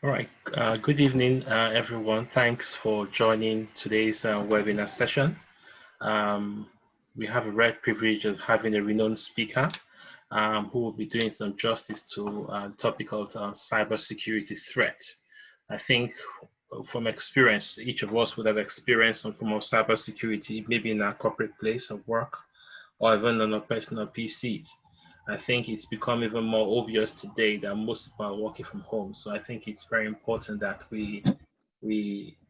All right. Good evening, everyone. Thanks for joining today's webinar session. We have a rare privilege of having a renowned speaker who will be doing some justice to the topic of cybersecurity threat. I think from experience, each of us would have experienced some form of cybersecurity, maybe in our corporate place of work or even on our personal PCs. I think it's become even more obvious today that most people are working from home. So I think it's very important that we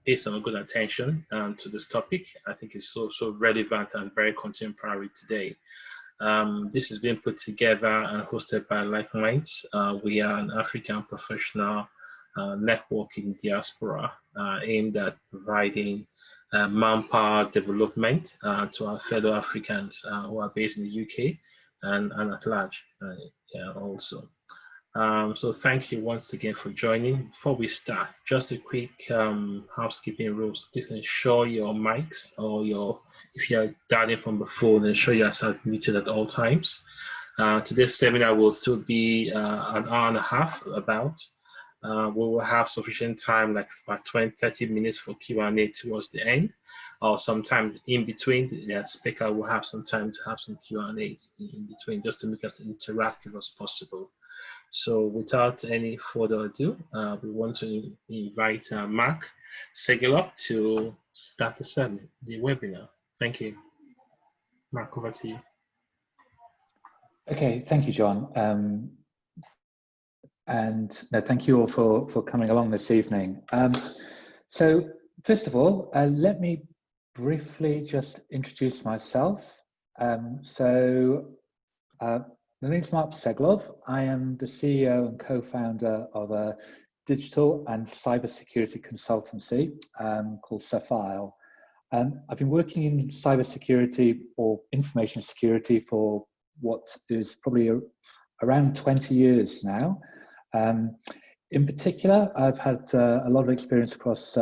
pay some good attention to this topic. I think it's so relevant and very contemporary today. This is being put together and hosted by Like Minds. We are an African professional networking diaspora aimed at providing manpower development to our fellow Africans who are based in the UK and at large also. So thank you once again for joining. Before we start, just a quick housekeeping rules. Please ensure your mics or if you're dialing from the phone, ensure yourself muted at all times. Today's seminar will still be an hour and a half about. We will have sufficient time, like about 20-30 minutes for Q&A towards the end, or sometime in between. The speaker will have some time to have some Q&A in between, just to make us interactive as possible. So without any further ado, we want to invite Mark Segelov to start the webinar. Thank you. Mark, over to you. Okay, thank you, John. And no, thank you all for coming along this evening. So first of all, let me briefly just introduce myself. My name is Mark Segelov. I am the CEO and co-founder of a digital and cybersecurity consultancy called Saphisle. I've been working in cybersecurity or information security for what is probably around 20 years now. In particular, I've had a lot of experience across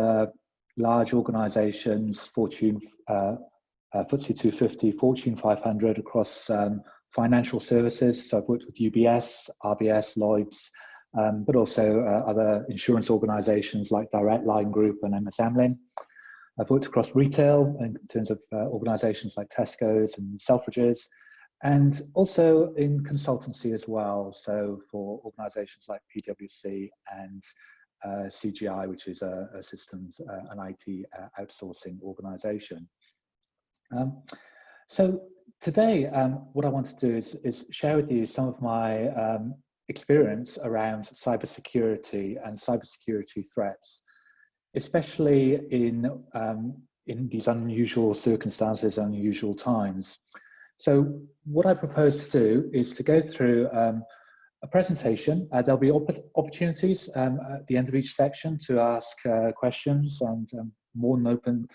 large organizations, Fortune FTSE 250, Fortune 500, across financial services. So I've worked with UBS, RBS, Lloyds, but also other insurance organizations like Direct Line Group and MS Amlin. I've worked across retail in terms of organizations like Tesco's and Selfridges, and also in consultancy as well. So for organizations like PwC and CGI, which is a systems and IT outsourcing organization. So today, what I want to do is share with you some of my experience around cybersecurity and cybersecurity threats, especially in these unusual circumstances, unusual times. So what I propose to do is to go through a presentation. There'll be opportunities at the end of each section to ask questions, and more than open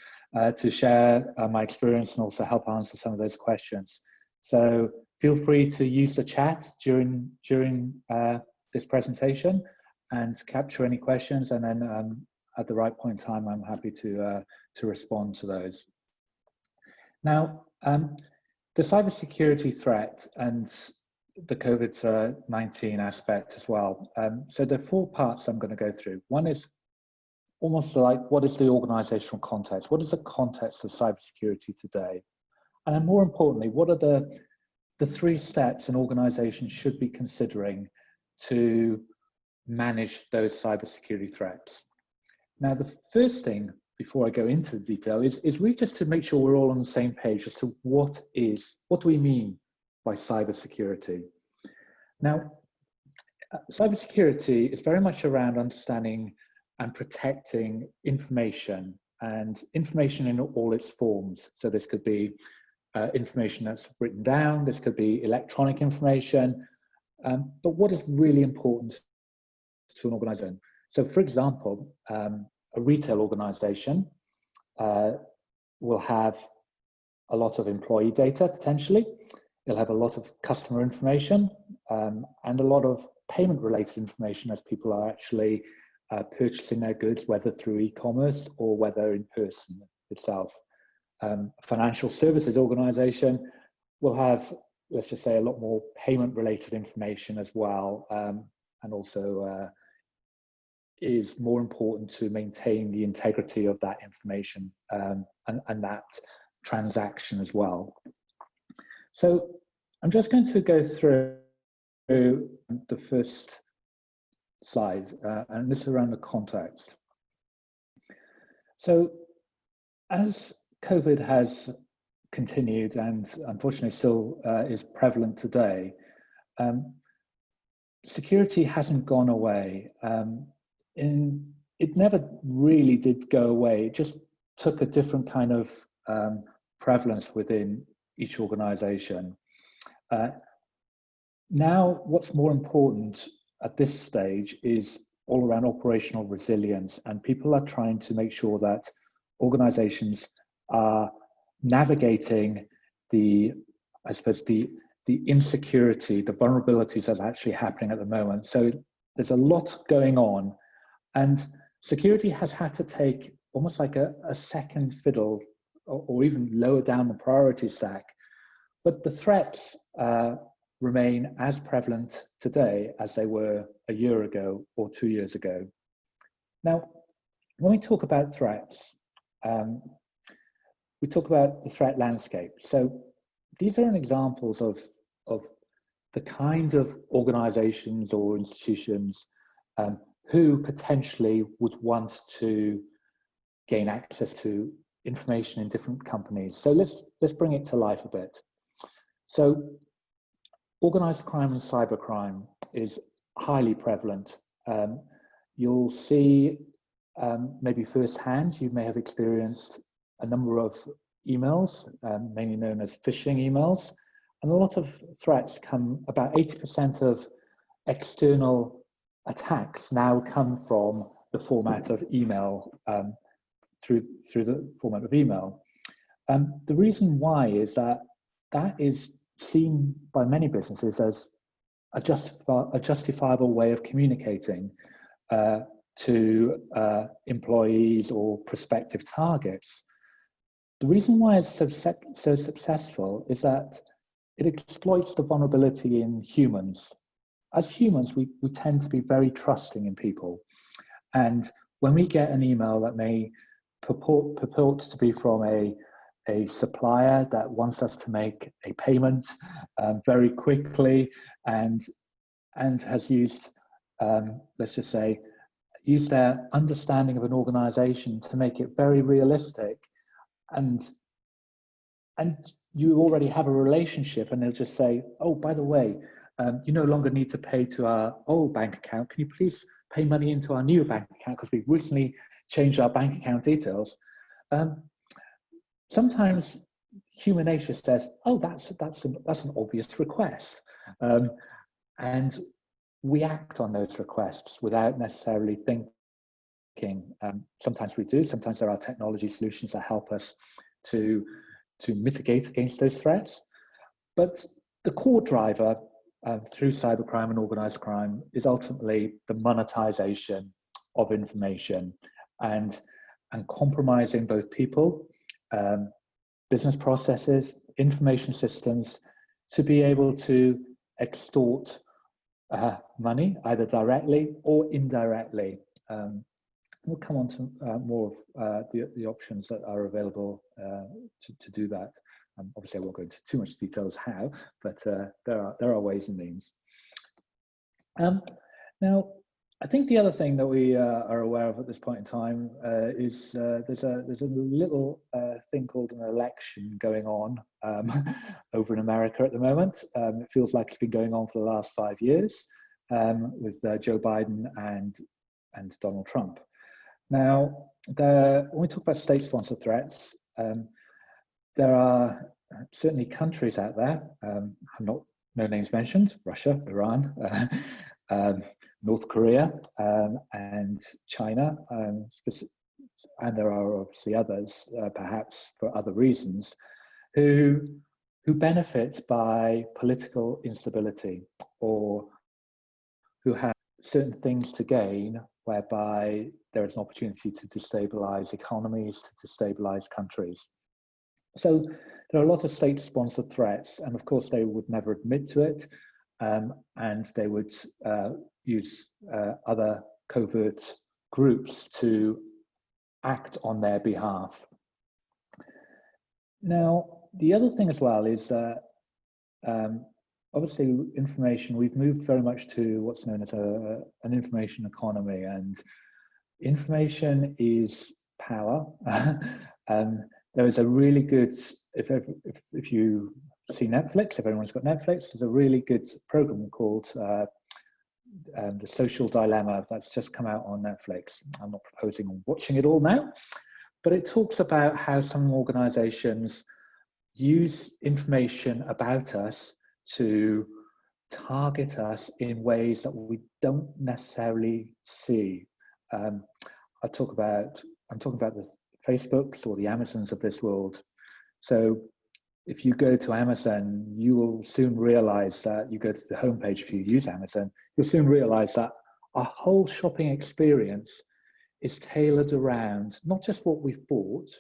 to share my experience and also help answer some of those questions. So feel free to use the chat during this presentation and capture any questions, and then at the right point in time, I'm happy to respond to those. Now, the cybersecurity threat and the COVID-19 aspect as well. So there are 4 parts I'm going to go through. One is almost like, what is the organizational context? What is the context of cybersecurity today? And then more importantly, what are the 3 steps an organization should be considering to manage those cybersecurity threats? Now, the first thing, before I go into the detail, is really just to make sure we're all on the same page as to what do we mean by cybersecurity. Now, cybersecurity is very much around understanding and protecting information, and information in all its forms. So this could be information that's written down, this could be electronic information, but what is really important to an organization? So for example, a retail organization will have a lot of employee data, potentially. It'll have a lot of customer information and a lot of payment-related information as people are actually purchasing their goods, whether through e-commerce or whether in person itself. A financial services organization will have, let's just say, a lot more payment-related information as well, and also is more important to maintain the integrity of that information and that transaction as well. So I'm just going to go through the first slide, and this is around the context. So as COVID has continued and unfortunately still is prevalent today, security hasn't gone away. It never really did go away. It just took a different kind of prevalence within each organization. Now, what's more important at this stage is all around operational resilience, and people are trying to make sure that organizations are navigating the insecurity, the vulnerabilities that are actually happening at the moment. So there's a lot going on, and security has had to take almost like a second fiddle, or even lower down the priority stack. But the threats remain as prevalent today as they were a year ago or 2 years ago. Now, when we talk about threats, we talk about the threat landscape. So these are examples of the kinds of organizations or institutions who potentially would want to gain access to information in different companies. So let's bring it to life a bit. So organized crime and cybercrime is highly prevalent. You'll see maybe firsthand, you may have experienced a number of emails, mainly known as phishing emails, and a lot of threats come, about 80% of external attacks now come from the format of email, through the format of email. The reason why is that is seen by many businesses as a justifiable way of communicating to employees or prospective targets. The reason why it's so successful is that it exploits the vulnerability in humans. As humans, we tend to be very trusting in people. And when we get an email that may purport to be from a supplier that wants us to make a payment very quickly and has used, let's just say, used their understanding of an organization to make it very realistic, and you already have a relationship, and they'll just say, oh, by the way, you no longer need to pay to our old bank account. Can you please pay money into our new bank account because we've recently changed our bank account details? Sometimes human nature says, oh, that's an obvious request. And we act on those requests without necessarily thinking. Sometimes we do, sometimes there are technology solutions that help us to mitigate against those threats. But the core driver through cybercrime and organized crime is ultimately the monetization of information and compromising both people, business processes, information systems, to be able to extort money, either directly or indirectly. We'll come on to more of the options that are available to do that. Obviously, I won't go into too much details how, but there are ways and means. Now, I think the other thing that we are aware of at this point in time is there's a little thing called an election going on over in America at the moment. It feels like it's been going on for the last 5 years with Joe Biden and Donald Trump. Now, when we talk about state-sponsored threats, there are certainly countries out there, no names mentioned, Russia, Iran, North Korea, and China, and there are obviously others, perhaps for other reasons, who benefit by political instability, or who have certain things to gain, whereby there is an opportunity to destabilize economies, to destabilize countries. So there are a lot of state-sponsored threats, and of course they would never admit to it, and they would use other covert groups to act on their behalf. Now, the other thing as well is that obviously information, we've moved very much to what's known as an information economy, and information is power. There is a really good, if you see Netflix, if everyone's got Netflix, there's a really good program called The Social Dilemma that's just come out on Netflix. I'm not proposing on watching it all now, but it talks about how some organizations use information about us to target us in ways that we don't necessarily see. I'm talking about the Facebooks or the Amazons of this world. So if you go to Amazon, you will soon realize that you go to the homepage, if you use Amazon, you'll soon realize that our whole shopping experience is tailored around not just what we've bought,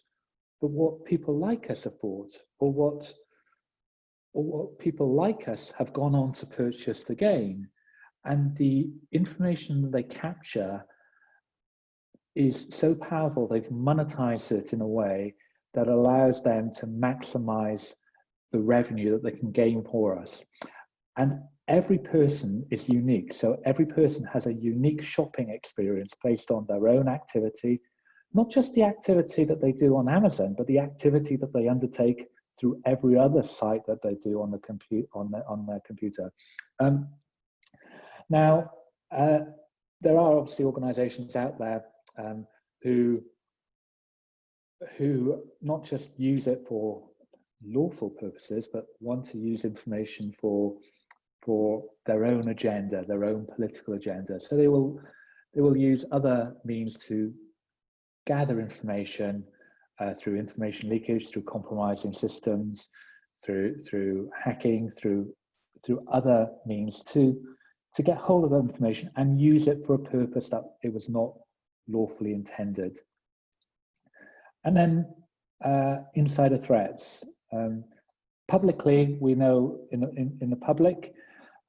but what people like us have bought, or what people like us have gone on to purchase again. And the information that they capture is so powerful, they've monetized it in a way that allows them to maximize the revenue that they can gain for us. And every person is unique. So every person has a unique shopping experience based on their own activity, not just the activity that they do on Amazon, but the activity that they undertake through every other site that they do on the on their computer. Now, there are obviously organizations out there who not just use it for lawful purposes, but want to use information for their own agenda, their own political agenda. So they will use other means to gather information through information leakage, through compromising systems, through hacking, through other means to get hold of that information and use it for a purpose that it was not lawfully intended. And then insider threats. Publicly, we know in the public,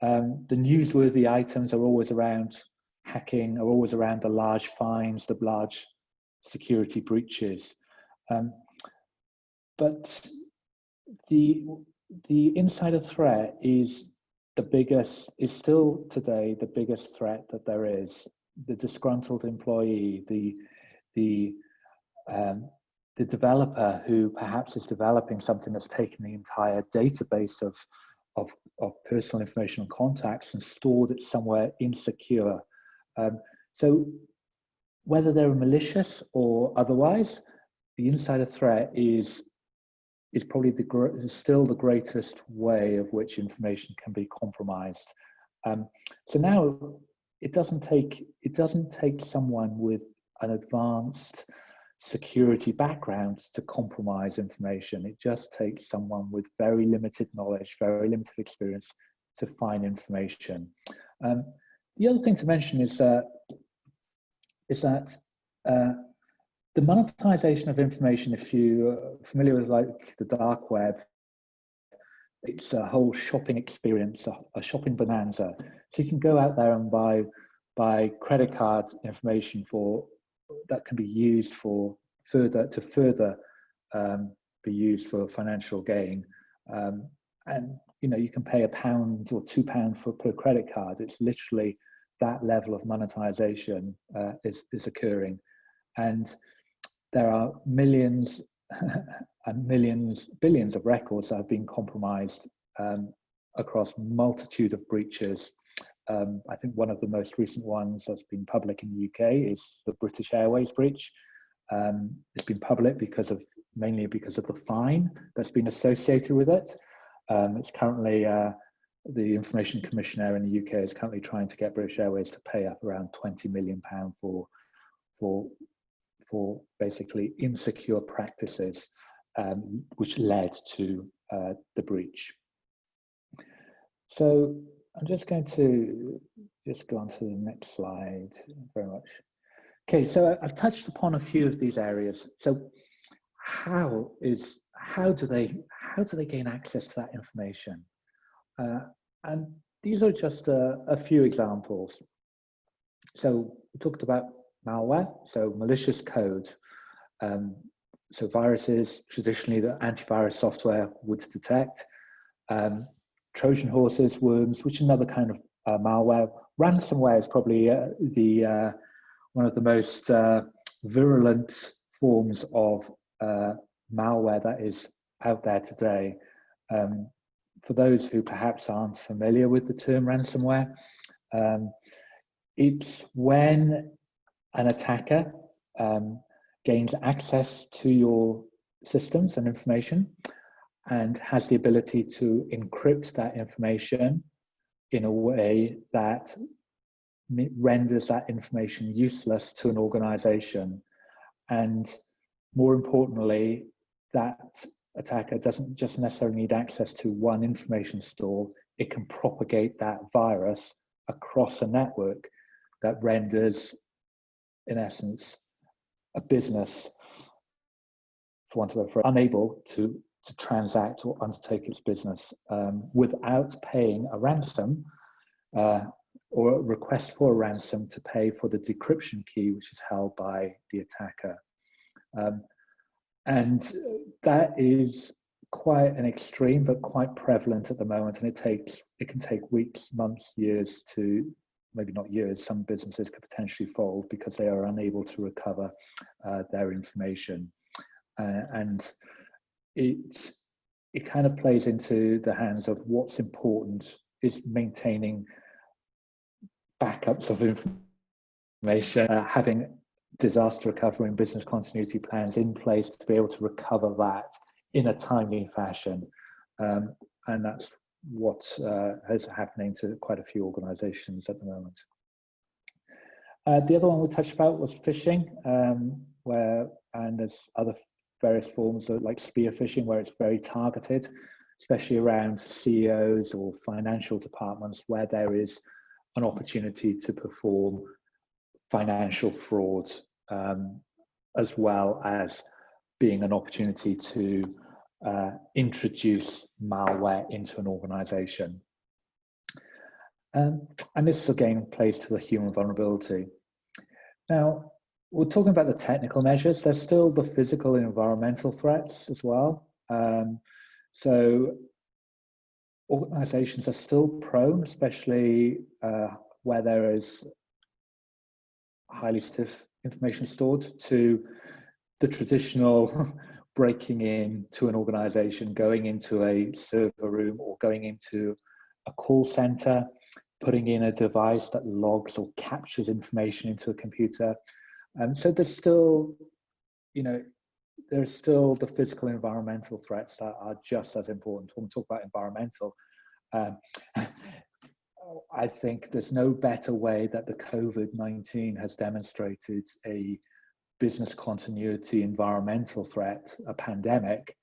the newsworthy items are always around hacking, are always around the large fines, the large security breaches. But the insider threat is still today the biggest threat that there is. The disgruntled employee, the developer who perhaps is developing something that's taken the entire database of personal information and contacts and stored it somewhere insecure. So whether they're malicious or otherwise, the insider threat is probably still the greatest way of which information can be compromised. So now it doesn't take someone with an advanced security background to compromise information. It just takes someone with very limited knowledge, very limited experience to find information. The other thing to mention is that the monetization of information, if you're familiar with like the dark web, it's a whole shopping experience, a shopping bonanza. So you can go out there and buy credit card information that can be used for further be used for financial gain. And you can pay £1 or £2 per credit card. It's literally that level of monetization is occurring. And there are millions and millions, billions of records that have been compromised across multitude of breaches. I think one of the most recent ones that's been public in the UK is the British Airways breach. It's been public mainly because of the fine that's been associated with it. It's currently, the Information Commissioner in the UK is currently trying to get British Airways to pay up around £20 million for basically insecure practices, which led to the breach. So I'm just going to go on to the next slide. Thank you very much. Okay, so I've touched upon a few of these areas. So how do they gain access to that information? And these are just a few examples. So we talked about malware, so malicious code. So viruses, traditionally the antivirus software would detect. Trojan horses, worms, which is another kind of malware. Ransomware is probably one of the most virulent forms of malware that is out there today. For those who perhaps aren't familiar with the term ransomware, it's when an attacker gains access to your systems and information and has the ability to encrypt that information in a way that renders that information useless to an organization. And more importantly, that attacker doesn't just necessarily need access to one information store, it can propagate that virus across a network that renders, in essence, a business, for want of a phrase, unable to transact or undertake its business without paying a ransom or a request for a ransom to pay for the decryption key, which is held by the attacker. And that is quite an extreme, but quite prevalent at the moment. And it can take weeks, months, years to, maybe not years, some businesses could potentially fold because they are unable to recover their information. And it kind of plays into the hands of what's important is maintaining backups of information, having disaster recovery and business continuity plans in place to be able to recover that in a timely fashion. And that's what is happening to quite a few organizations at the moment. The other one we touched about was phishing, and there's other various forms of, like spear phishing, where it's very targeted, especially around CEOs or financial departments, where there is an opportunity to perform financial fraud, as well as being an opportunity to introduce malware into an organization. And this again plays to the human vulnerability. Now, we're talking about the technical measures. There's still the physical and environmental threats as well. So organizations are still prone, especially where there is highly sensitive information stored, to the traditional breaking into an organization, going into a server room or going into a call center, putting in a device that logs or captures information into a computer. So there's still, there's still the physical and environmental threats that are just as important. When we talk about environmental, I think there's no better way that the COVID-19 has demonstrated a business continuity environmental threat, a pandemic,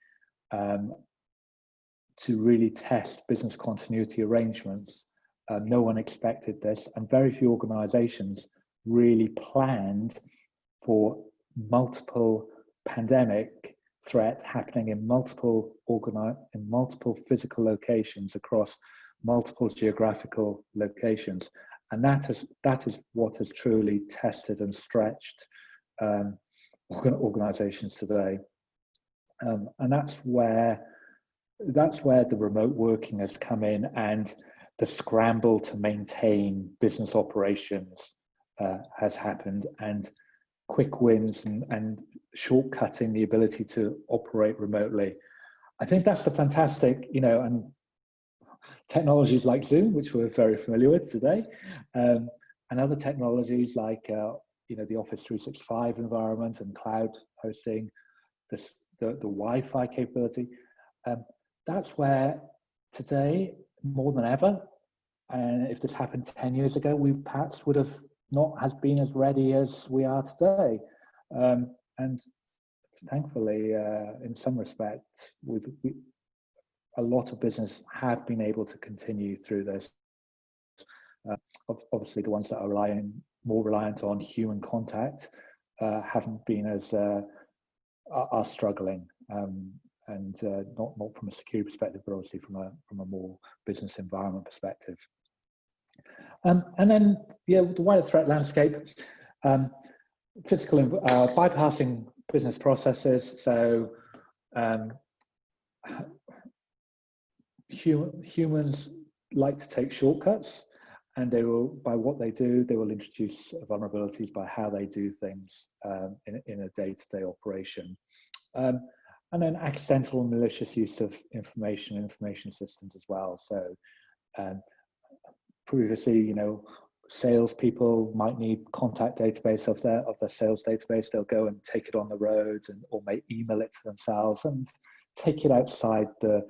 to really test business continuity arrangements. No one expected this, and very few organizations really planned for multiple pandemic threat happening in multiple physical locations across multiple geographical locations. And that is what has truly tested and stretched organizations today. And that's where the remote working has come in, and the scramble to maintain business operations has happened, and quick wins and shortcutting the ability to operate remotely. I think that's the fantastic, and technologies like Zoom, which we're very familiar with today, and other technologies like the Office 365 environment and cloud hosting, the Wi-Fi capability. That's where today, more than ever, and if this happened 10 years ago, we perhaps would have not has been as ready as we are today. And thankfully, in some respects, a lot of business have been able to continue through this. Obviously, the ones that are more reliant on human contact haven't been as are struggling, and not from a security perspective, but obviously from a more business environment perspective. And then the wider threat landscape. bypassing business processes. So humans like to take shortcuts, and they will, by what they do, they will introduce vulnerabilities by how they do things in a day-to-day operation. And then accidental and malicious use of information systems as well. So previously, you know, salespeople might need contact database of their sales database. They'll go and take it on the road, or may email it to themselves and take it outside the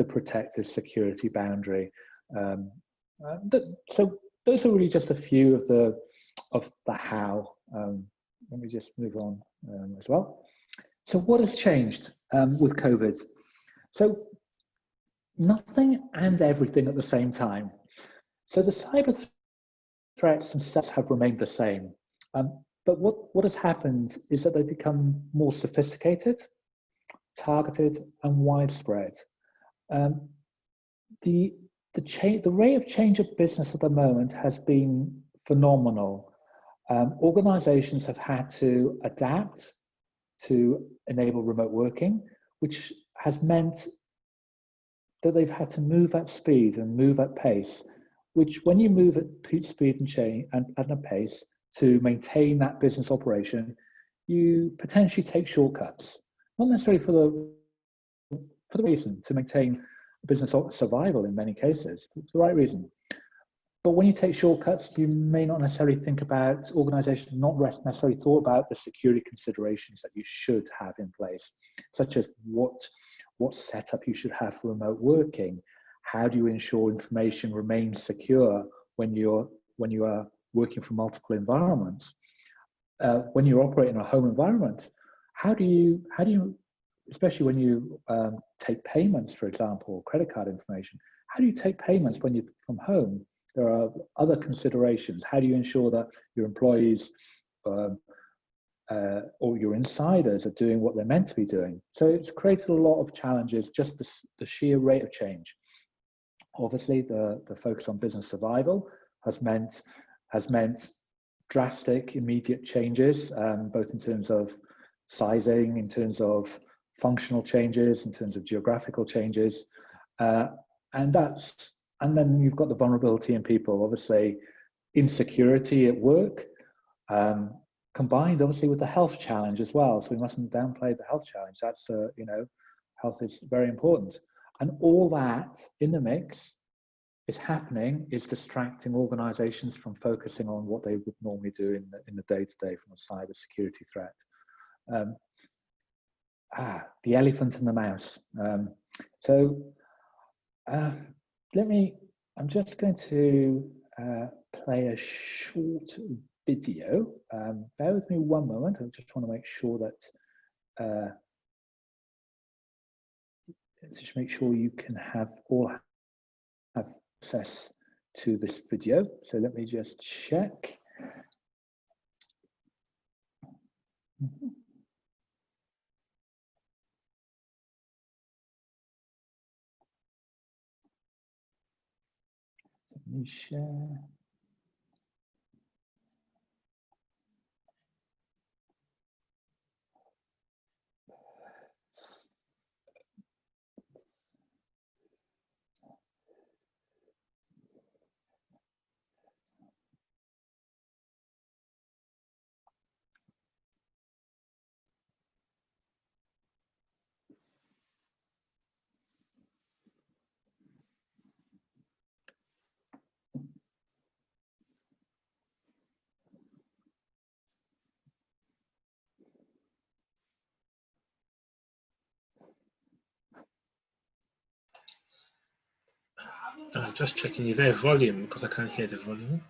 protective security boundary. So those are really just a few of the how. Let me just move on as well. So what has changed with COVID? So nothing and everything at the same time. So the cyber threats themselves have remained the same. But what has happened is that they've become more sophisticated, targeted, and widespread. The rate of change of business at the moment has been phenomenal. Organizations have had to adapt to enable remote working, which has meant that they've had to move at speed and move at pace, which when you move at speed and change and at a pace to maintain that business operation, you potentially take shortcuts, not necessarily for the reason to maintain business survival in many cases, for the right reason. But when you take shortcuts, you may not necessarily think about, organizations not necessarily thought about the security considerations that you should have in place, such as what setup you should have for remote working. How do you ensure information remains secure when you are working from multiple environments? When you operate in a home environment, how do you, especially when you take payments, for example, credit card information, how do you take payments when you're from home? There are other considerations. How do you ensure that your employees or your insiders are doing what they're meant to be doing? So it's created a lot of challenges, just the sheer rate of change. Obviously, the focus on business survival has meant drastic, immediate changes, both in terms of sizing, in terms of functional changes, in terms of geographical changes, and then you've got the vulnerability in people, obviously insecurity at work, combined obviously with the health challenge as well. So we mustn't downplay the health challenge. That's, you know, health is very important. And all that in the mix is distracting organizations from focusing on what they would normally do in the day-to-day from a cyber security threat. The elephant and the mouse. I'm just going to play a short video. Bear with me one moment. I just want to make sure that just make sure you can all have access to this video. So let me just check. Let me share. Just checking, is there a volume? Because I can't hear the volume.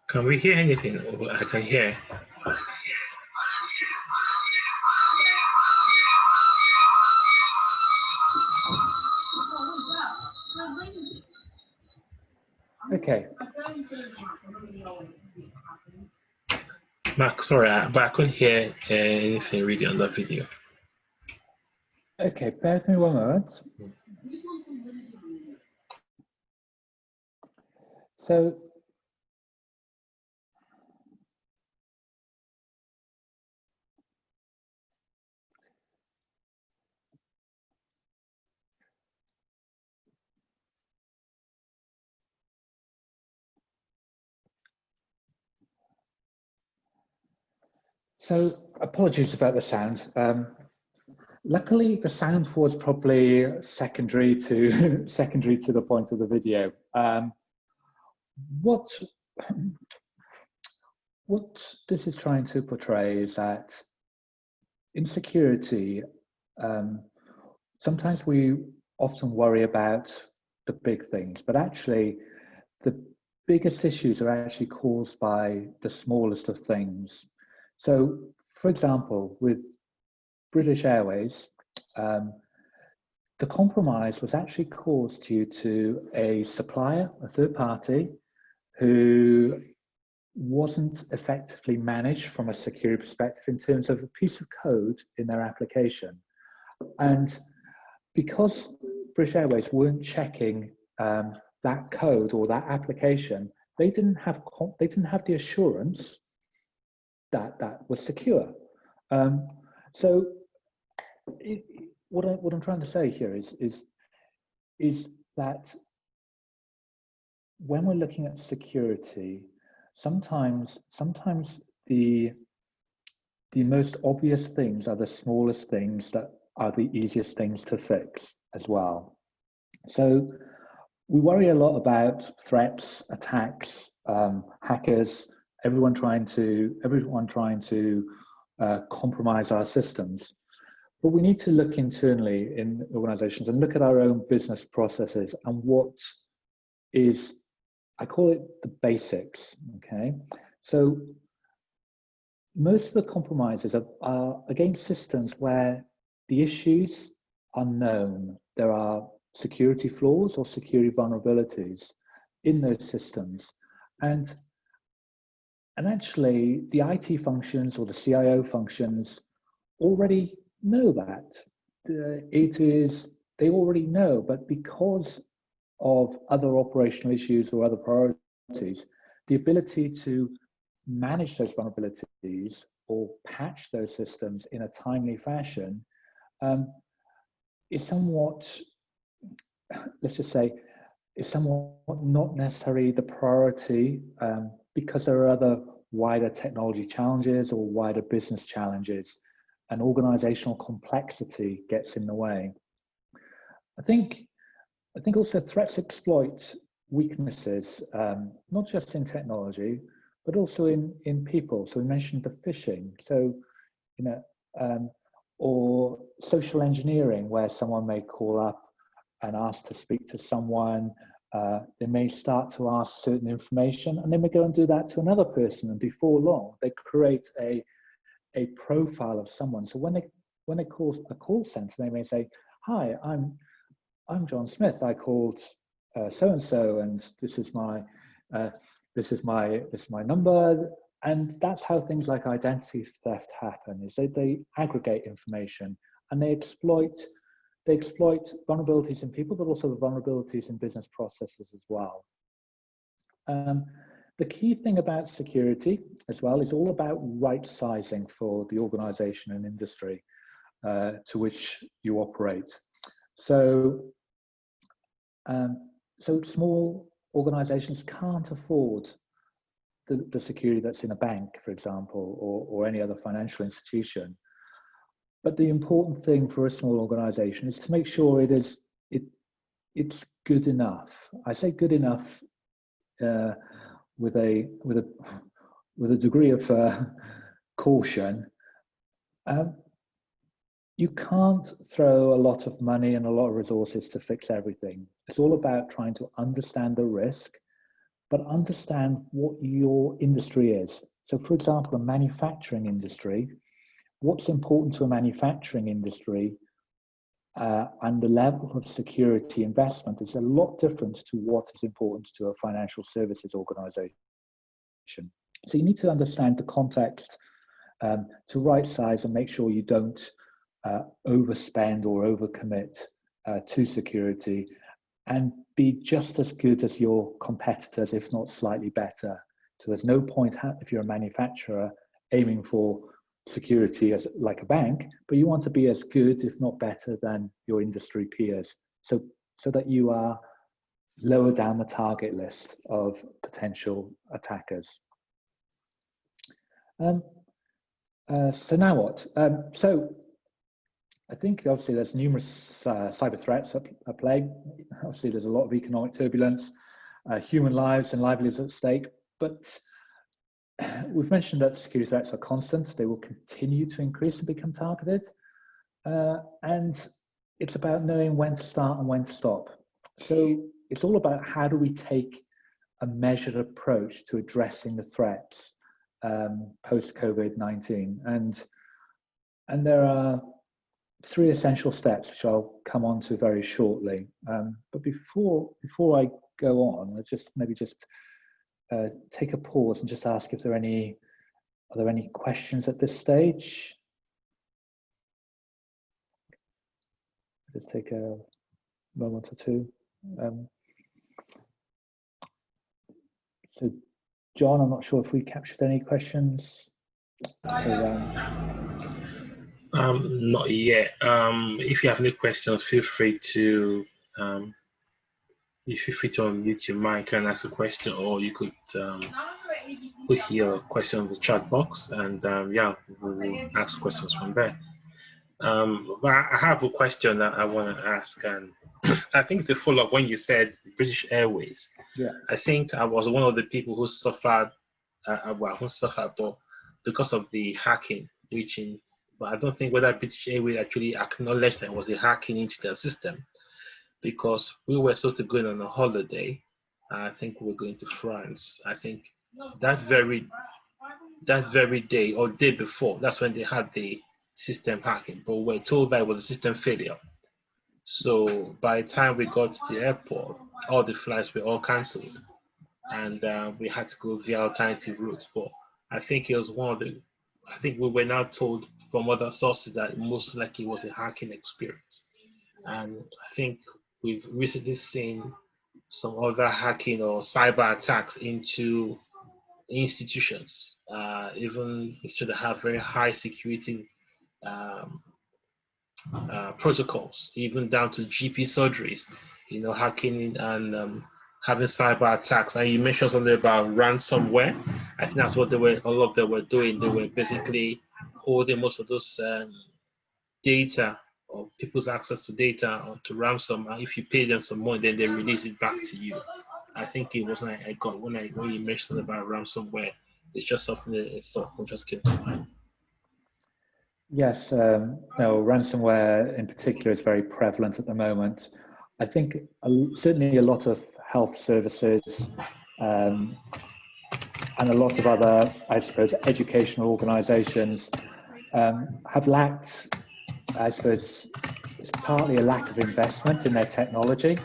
Can we hear anything? Oh, I can hear. Okay. Mark, sorry, but I couldn't hear anything really on that video. Okay, bear with me one moment. So, apologies about the sound. Luckily, the sound was probably secondary to secondary to the point of the video. What this is trying to portray is that insecurity. Sometimes we often worry about the big things, but actually, the biggest issues are actually caused by the smallest of things. So, for example, with British Airways, the compromise was actually caused due to a supplier, a third party, who wasn't effectively managed from a security perspective in terms of a piece of code in their application. And because British Airways weren't checking that code or that application, they didn't have the assurance that that was secure. What I'm trying to say here is that when we're looking at security, sometimes the most obvious things are the smallest things that are the easiest things to fix as well. So we worry a lot about threats, attacks, hackers, everyone trying to compromise our systems. But we need to look internally in organizations and look at our own business processes and what is, I call it the basics, okay? So most of the compromises are against systems where the issues are known. There are security flaws or security vulnerabilities in those systems. And actually, the IT functions or the CIO functions already know that. They already know, but because of other operational issues or other priorities, the ability to manage those vulnerabilities or patch those systems in a timely fashion is somewhat, let's just say, is somewhat not necessarily the priority because there are other wider technology challenges or wider business challenges, and organizational complexity gets in the way. I think also threats exploit weaknesses, not just in technology, but also in people. So we mentioned the phishing. So, or social engineering, where someone may call up and ask to speak to someone. They may start to ask certain information, and they may go and do that to another person. And before long, they create a profile of someone. So when they call a call center, they may say, "Hi, I'm John Smith. I called so and so, and this is my number." And that's how things like identity theft happen. Is they aggregate information and they exploit vulnerabilities in people, but also the vulnerabilities in business processes as well. The key thing about security as well is all about right sizing for the organization and industry to which you operate. So small organizations can't afford the security that's in a bank, for example, or any other financial institution. But the important thing for a small organization is to make sure it's good enough. I say good enough with a degree of caution. You can't throw a lot of money and a lot of resources to fix everything. It's all about trying to understand the risk but understand what your industry is. So for example, a manufacturing industry, what's important to a manufacturing industry and the level of security investment is a lot different to what is important to a financial services organization. So you need to understand the context to right size and make sure you don't overspend or overcommit to security, and be just as good as your competitors, if not slightly better. So there's no point if you're a manufacturer aiming for security as like a bank, but you want to be as good, if not better, than your industry peers, so that you are lower down the target list of potential attackers. So now what? So I think obviously there's numerous cyber threats at play. Obviously there's a lot of economic turbulence, human lives and livelihoods at stake, but we've mentioned that security threats are constant. They will continue to increase and become targeted. And it's about knowing when to start and when to stop. So it's all about how do we take a measured approach to addressing the threats post-COVID-19. And there are 3 essential steps, which I'll come on to very shortly. But before I go on, let's just take a pause and just ask if are there any questions at this stage? Just take a moment or two. So, John, I'm not sure if we captured any questions. Not yet. If you have any questions, feel free to unmute your mic and ask a question, or you could put your question in the chat box, and yeah, we'll ask questions from there. But I have a question that I want to ask, and I think it's the follow-up when you said British Airways. Yeah. I think I was one of the people who suffered, but because of the hacking, breaching. But I don't think whether British Airways actually acknowledged that it was a hacking into their system, because we were supposed to go on a holiday. I think we were going to France. I think that very day or day before, that's when they had the system hacking, but we're told that it was a system failure. So by the time we got to the airport, all the flights were all cancelled, and we had to go via alternative routes. But I think it was I think we were now told from other sources that most likely was a hacking experience. And I think we've recently seen some other hacking or cyber attacks into institutions, even institutions that have very high security protocols, even down to GP surgeries, hacking and having cyber attacks. And you mentioned something about ransomware. I think that's what all of them were doing. They were basically holding most of those data or people's access to data onto ransom. And if you pay them some money, then they release it back to you. I think it was I got when you mentioned about ransomware. It's just something that I thought just came to mind. Yes, no, ransomware in particular is very prevalent at the moment. I think certainly a lot of health services and a lot of other, I suppose, educational organizations have lacked, I suppose, it's partly a lack of investment in their technology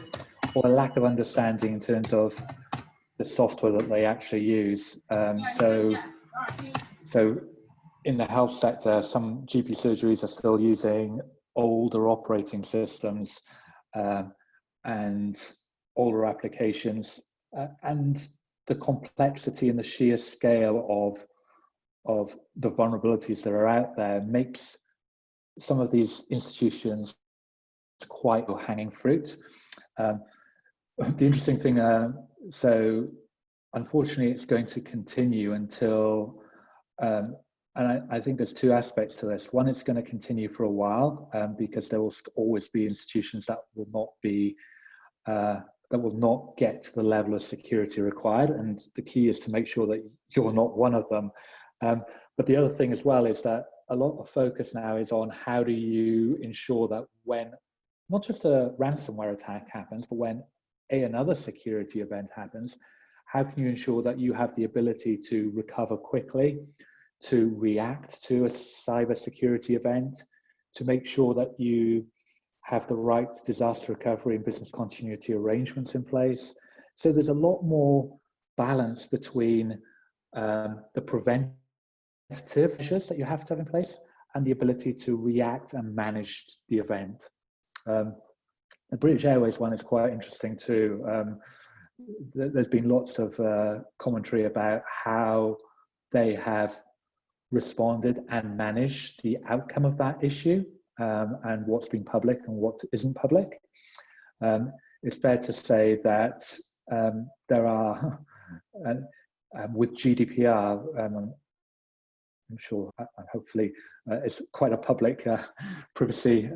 or a lack of understanding in terms of the software that they actually use. So in the health sector, some GP surgeries are still using older operating systems and older applications, and the complexity and the sheer scale of the vulnerabilities that are out there makes some of these institutions quite low-hanging fruit. The interesting thing, so unfortunately, it's going to continue until, and I think there's 2 aspects to this. One, it's going to continue for a while because there will always be institutions that will not get to the level of security required, and the key is to make sure that you're not one of them. But the other thing as well is that a lot of focus now is on how do you ensure that when not just a ransomware attack happens, but when another security event happens, how can you ensure that you have the ability to recover quickly, to react to a cybersecurity event, to make sure that you have the right disaster recovery and business continuity arrangements in place. So there's a lot more balance between the preventative measures that you have to have in place and the ability to react and manage the event. The British Airways one is quite interesting too. There's been lots of commentary about how they have responded and managed the outcome of that issue, and what's been public and what isn't public. It's fair to say that there are, with GDPR, I'm sure, hopefully, it's quite a public privacy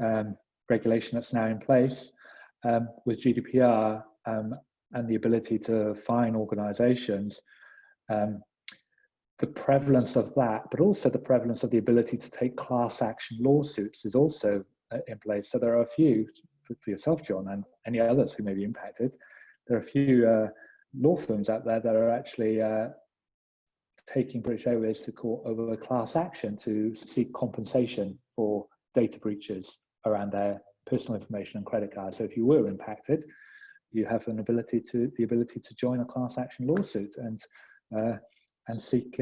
regulation that's now in place. With GDPR and the ability to fine organisations, the prevalence of that, but also the prevalence of the ability to take class action lawsuits is also in place. So there are a few, for yourself, John, and any others who may be impacted, there are a few law firms out there that are actually taking British Airways to court over a class action to seek compensation for data breaches around their personal information and credit cards. So if you were impacted, you have the ability to join a class action lawsuit and seek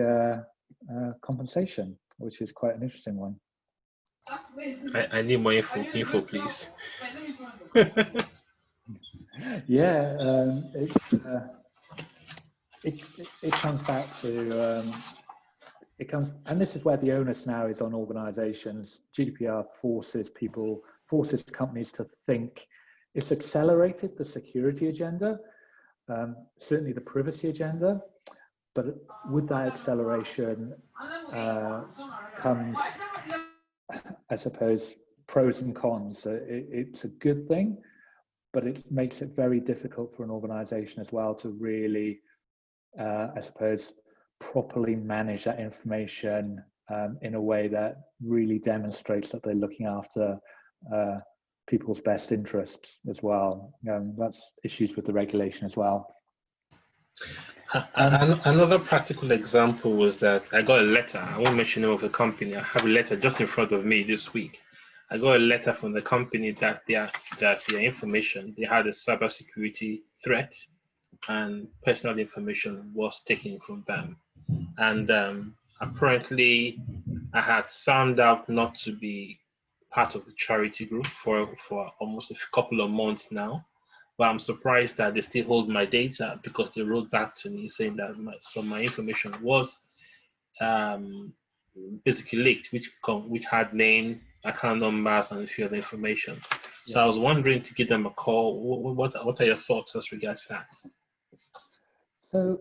compensation, which is quite an interesting one. I need more info, please. Yeah, it comes back to and this is where the onus now is on organisations. GDPR forces companies to think. It's accelerated the security agenda, certainly the privacy agenda, but with that acceleration comes, I suppose, pros and cons. It's a good thing, but it makes it very difficult for an organisation as well to really, I suppose, properly manage that information in a way that really demonstrates that they're looking after people's best interests as well. That's issues with the regulation as well. Another practical example was that I got a letter. I won't mention the name of the company. I have a letter just in front of me this week. I got a letter from the company that their information, they had a cybersecurity threat and personal information was taken from them. And apparently I had signed out not to be part of the charity group for almost a couple of months now. But I'm surprised that they still hold my data, because they wrote back to me saying that my information was basically leaked, which had name, account numbers, and a few other information. So yeah. I was wondering to give them a call. What are your thoughts as regards that? So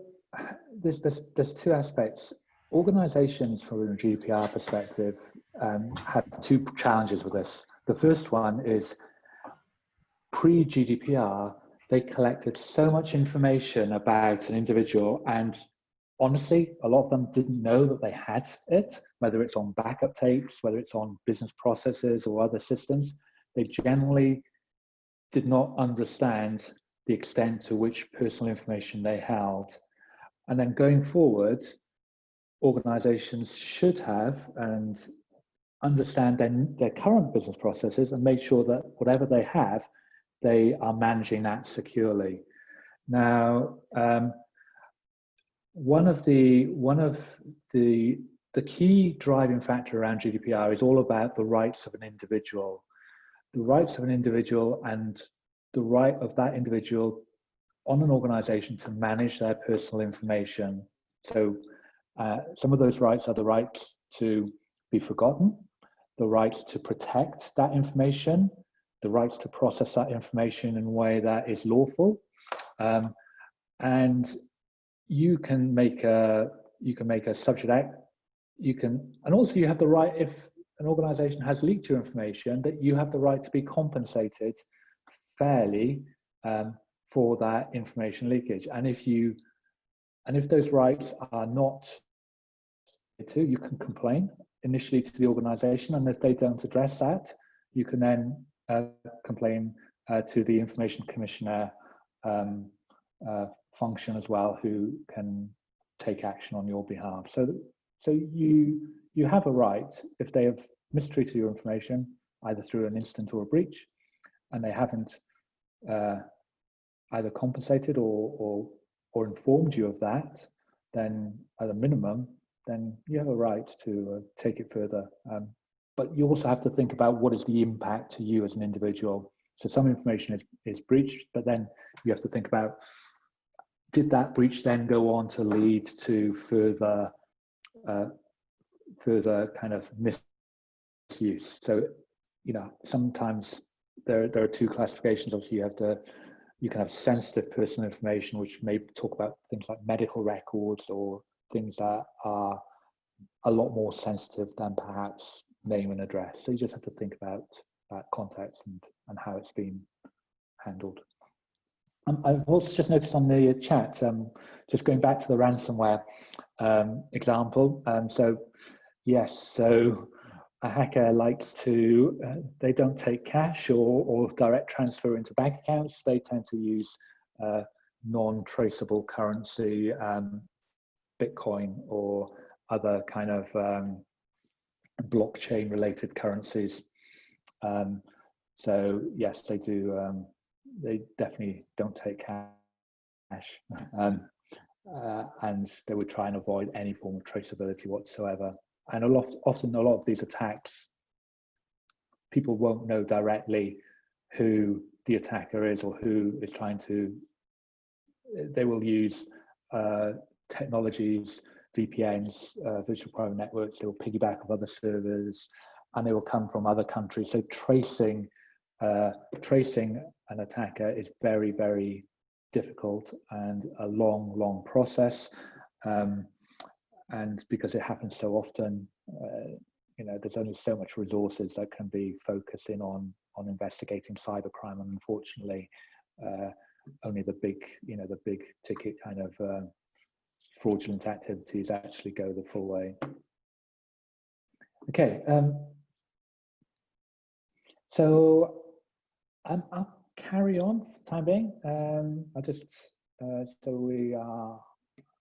there's two aspects. Organizations, from a GDPR perspective, have two challenges with this. The first one is, pre-GDPR, they collected so much information about an individual, and honestly, a lot of them didn't know that they had it, whether it's on backup tapes, whether it's on business processes or other systems. They generally did not understand the extent to which personal information they held. And then going forward, organizations should have and understand their current business processes and make sure that whatever they have, they are managing that securely. Now, one of the key driving factor around GDPR is all about the rights of an individual. The rights of an individual and the right of that individual on an organization to manage their personal information. So some of those rights are the rights to be forgotten, the rights to protect that information, the rights to process that information in a way that is lawful, and you can make a subject act. And also you have the right, if an organization has leaked your information, that you have the right to be compensated fairly for that information leakage. And if those rights are not to, you can complain initially to the organization, and if they don't address that, you can then complain to the Information Commissioner function as well who can take action on your behalf. So you have a right, if they have mistreated your information, either through an incident or a breach, and they haven't either compensated or informed you of that, then at a minimum, then you have a right to take it further. But you also have to think about what is the impact to you as an individual. So some information is breached, but then you have to think about, did that breach then go on to lead to further kind of misuse? So, you know, sometimes there are two classifications. Obviously, you can have sensitive personal information, which may talk about things like medical records or things that are a lot more sensitive than perhaps name and address. So you just have to think about that context and how it's been handled. I've also just noticed on the chat, just going back to the ransomware example. So yes, so a hacker likes to, they don't take cash or direct transfer into bank accounts. They tend to use non-traceable currency, Bitcoin or other kind of blockchain related currencies. So yes, they do. They definitely don't take cash, and they would try and avoid any form of traceability whatsoever. And often a lot of these attacks, people won't know directly who the attacker is or who is trying to. They will use technologies, VPNs, virtual private networks. They will piggyback off other servers, and they will come from other countries. So tracing an attacker is very, very difficult and a long process. And because it happens so often, you know, there's only so much resources that can be focusing on investigating cybercrime, and unfortunately, only the big ticket kind of fraudulent activities actually go the full way. Okay, so I'll carry on for the time being. I'll just so we are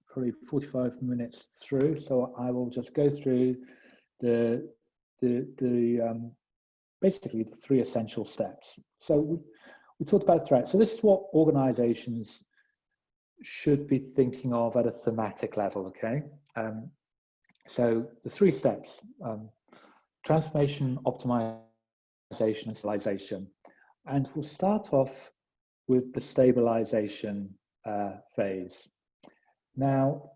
probably 45 minutes through, so I will just go through the basically the three essential steps. So we talked about threats. So this is what organizations should be thinking of at a thematic level, okay? So the three steps: transformation, optimization, and stabilization. And we'll start off with the stabilization phase. Now,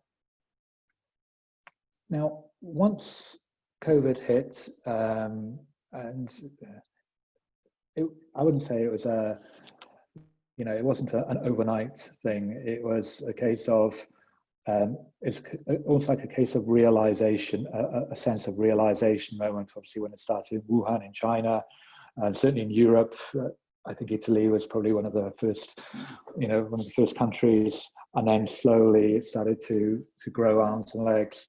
once COVID hit, and I wouldn't say it was it wasn't an overnight thing. It was a case of, it's almost like a case of realization, a sense of realization moment, obviously, when it started in Wuhan in China, and certainly in Europe. I think Italy was probably one of the first, one of the first countries, and then slowly it started to grow arms and legs.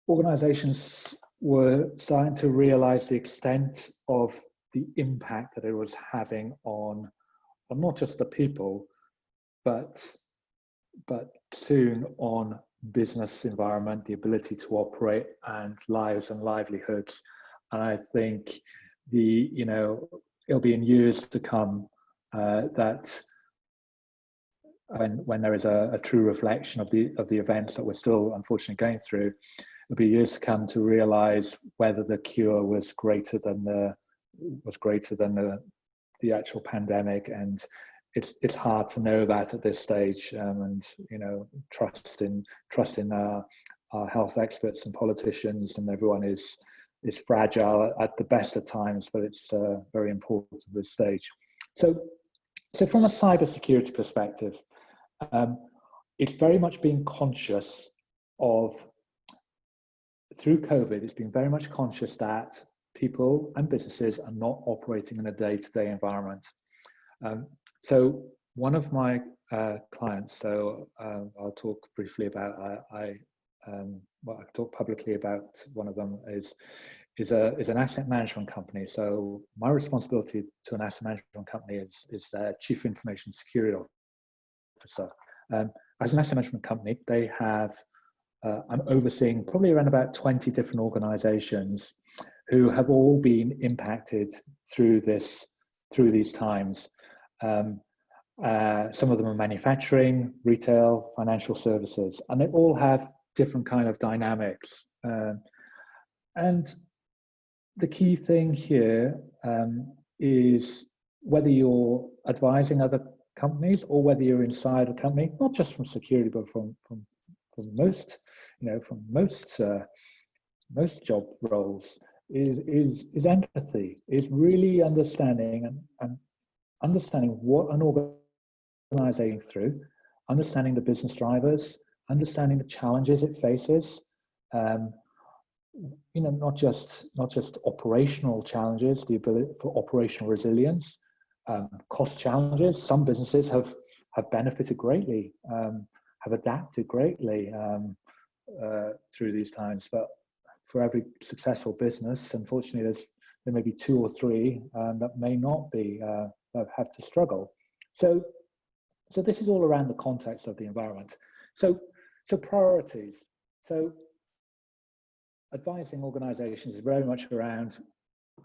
Organizations were starting to realize the extent of the impact that it was having on not just the people, but soon on business environment, the ability to operate, and lives and livelihoods. And I think it'll be in years to come that when there is a true reflection of the events that we're still unfortunately going through, it'll be years to come to realize whether the cure was greater than the actual pandemic. And it's hard to know that at this stage, and trust in our health experts and politicians and everyone is fragile at the best of times, but it's very important at this stage. So from a cybersecurity perspective, it's very much being conscious of, through COVID, it's been very much conscious that people and businesses are not operating in a day-to-day environment. So one of my clients, so I'll talk briefly about, I talk publicly about one of them, is an asset management company. So my responsibility to an asset management company is their chief information security officer. As an asset management company, they have I'm overseeing probably around about 20 different organizations who have all been impacted through these times. Some of them are manufacturing, retail, financial services, and they all have different kind of dynamics. And the key thing here is whether you're advising other companies or whether you're inside a company, not just from security, but from most, from most job roles, is empathy, is really understanding and understanding what an organization through, understanding the business drivers, understanding the challenges it faces. Not just operational challenges, the ability for operational resilience, cost challenges. Some businesses have benefited greatly, have adapted greatly through these times. But for every successful business, unfortunately, there may be two or three that may not be, that have to struggle. So this is all around the context of the environment. So priorities. So advising organizations is very much around,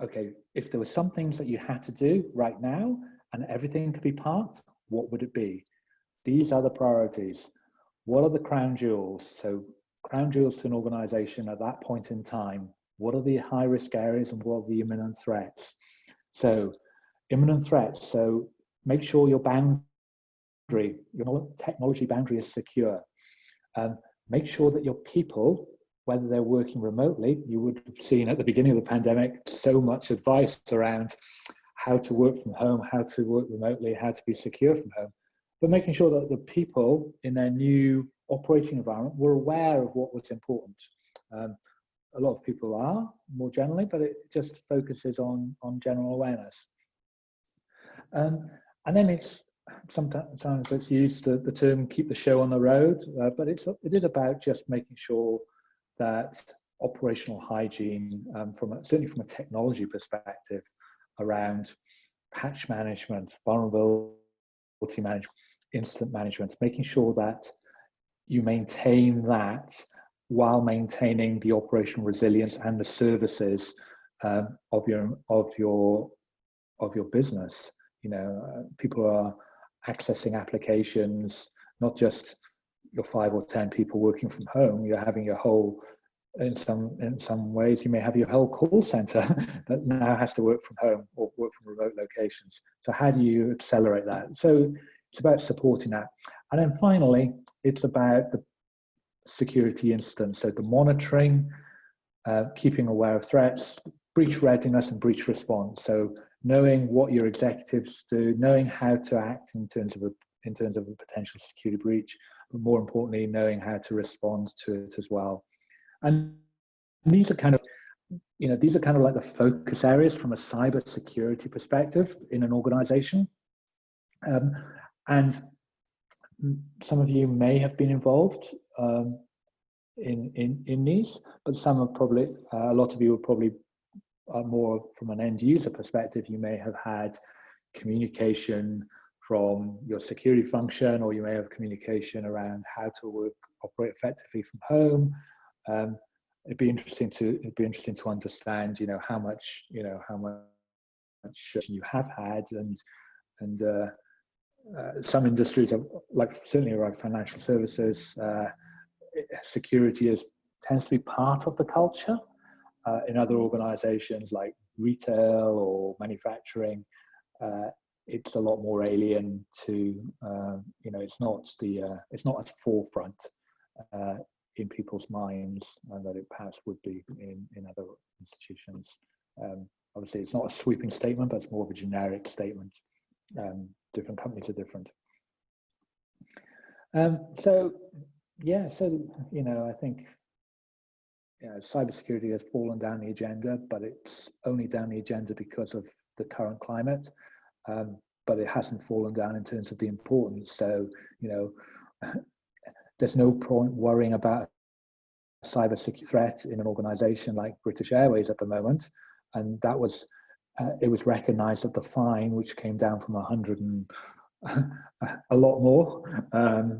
okay, if there were some things that you had to do right now and everything could be parked, what would it be? These are the priorities. What are the crown jewels? So crown jewels to an organization at that point in time. What are the high risk areas and what are the imminent threats? So imminent threats. So make sure your boundary, your technology boundary is secure. Make sure that your people, whether they're working remotely, you would have seen at the beginning of the pandemic so much advice around how to work from home, how to work remotely, how to be secure from home, but making sure that the people in their new operating environment were aware of what was important. A lot of people are, more generally, but it just focuses on general awareness. And then it's sometimes it's used the term "keep the show on the road," but it is about just making sure that operational hygiene, certainly from a technology perspective, around patch management, vulnerability management, incident management, making sure that you maintain that while maintaining the operational resilience and the services of your business. People are accessing applications, not just your 5 or 10 people working from home. You're having your whole, in some ways, you may have your whole call center that now has to work from home or work from remote locations. So how do you accelerate that? So it's about supporting that. And then finally, it's about the security instance. So the monitoring, keeping aware of threats, breach readiness and breach response. So knowing what your executives do, knowing how to act in terms of a potential security breach, but more importantly, knowing how to respond to it as well. And these are kind of, like the focus areas from a cyber security perspective in an organization. And some of you may have been involved in these, but some are probably, a lot of you are probably more from an end user perspective. You may have had communication from your security function, or you may have communication around how to operate effectively from home. It'd be interesting to understand, how much you have had, and some industries, certainly around financial services, security tends to be part of the culture. In other organizations like retail or manufacturing, it's a lot more alien to, it's not at the forefront in people's minds that it perhaps would be in other institutions. Obviously, it's not a sweeping statement, but it's more of a generic statement. Different companies are different. I think cybersecurity has fallen down the agenda, but it's only down the agenda because of the current climate. But it hasn't fallen down in terms of the importance. So, there's no point worrying about cybersecurity threat in an organization like British Airways at the moment, and that was it was recognized that the fine, which came down from 100 and a lot more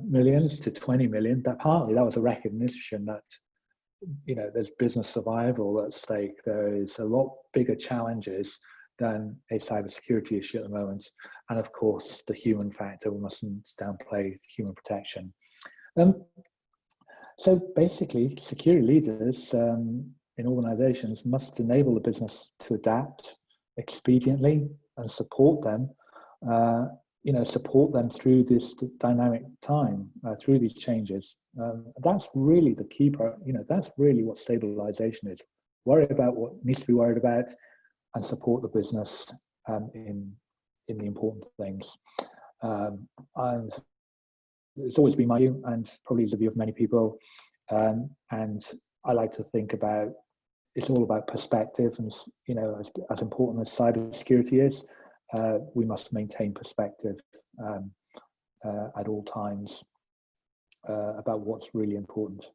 millions to 20 million, that partly that was a recognition that, you know, there's business survival at stake. There is a lot bigger challenges than a cybersecurity issue at the moment, and of course the human factor. We mustn't downplay human protection. So basically, security leaders in organizations must enable the business to adapt expediently and support them, support them through this dynamic time, through these changes. That's really the key part. That's really what stabilization is. Worry about what needs to be worried about and support the business in the important things. And it's always been my view, and probably the view of many people. And I like to think about, it's all about perspective, and as important as cybersecurity is, we must maintain perspective at all times about what's really important.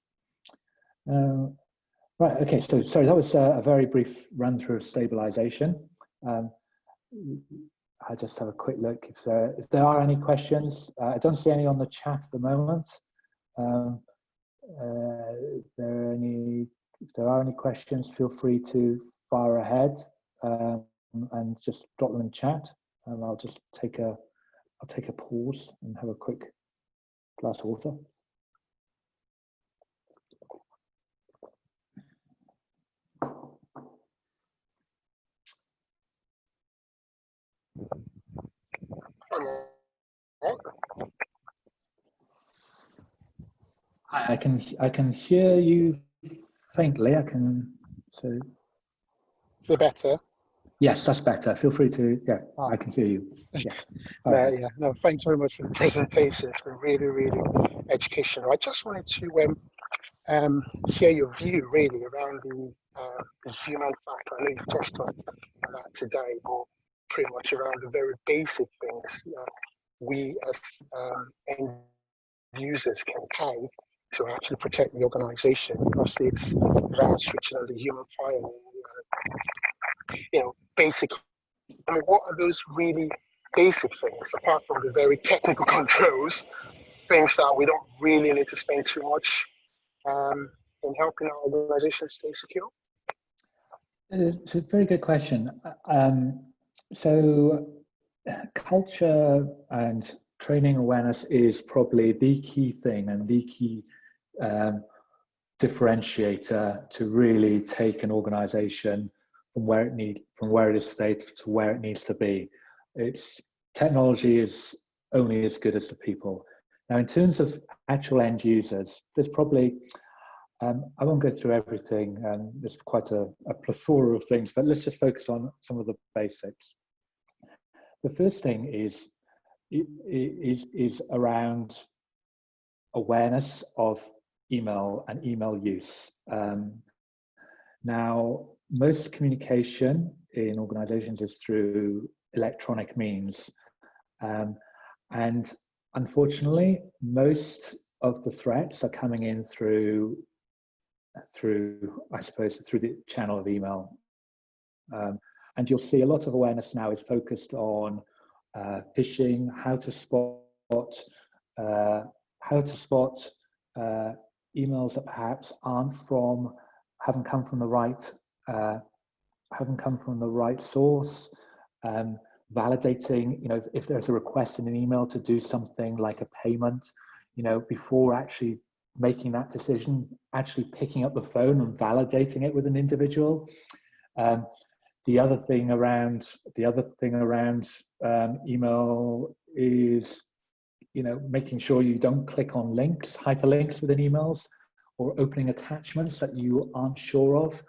Right. Okay. So sorry, that was a very brief run through of stabilization. I just have a quick look if there are any questions. I don't see any on the chat at the moment. If there are any questions, feel free to fire ahead and just drop them in chat. And I'll just take a pause and have a quick glass of water. I can hear you faintly. So. Is it better? Yes, that's better. Feel free to. Yeah, I can hear you. Yeah. Yeah. No, thanks very much for the presentation. It's been really, really educational. I just wanted to hear your view really around the human factor. I know you've touched on that today, but pretty much around the very basic things that we as end users can pay to actually protect the organization. Obviously, it's around switching on the human firewall. Basic. I mean, what are those really basic things, apart from the very technical controls, things that we don't really need to spend too much in helping our organization stay secure? It's a very good question. So culture and training awareness is probably the key thing and the key differentiator to really take an organization from where it is today to where it needs to be. Technology is only as good as the people. Now, in terms of actual end users, there's probably I won't go through everything. There's quite a plethora of things, but let's just focus on some of the basics. The first thing is around awareness of email and email use. Now, most communication in organizations is through electronic means. And unfortunately, most of the threats are coming in through the channel of email. And you'll see a lot of awareness now is focused on phishing, how to spot emails that perhaps haven't come from the right source. Validating, if there's a request in an email to do something like a payment, before actually making that decision, actually picking up the phone and validating it with an individual. The other thing around email is, making sure you don't click on links, hyperlinks within emails, or opening attachments that you aren't sure of.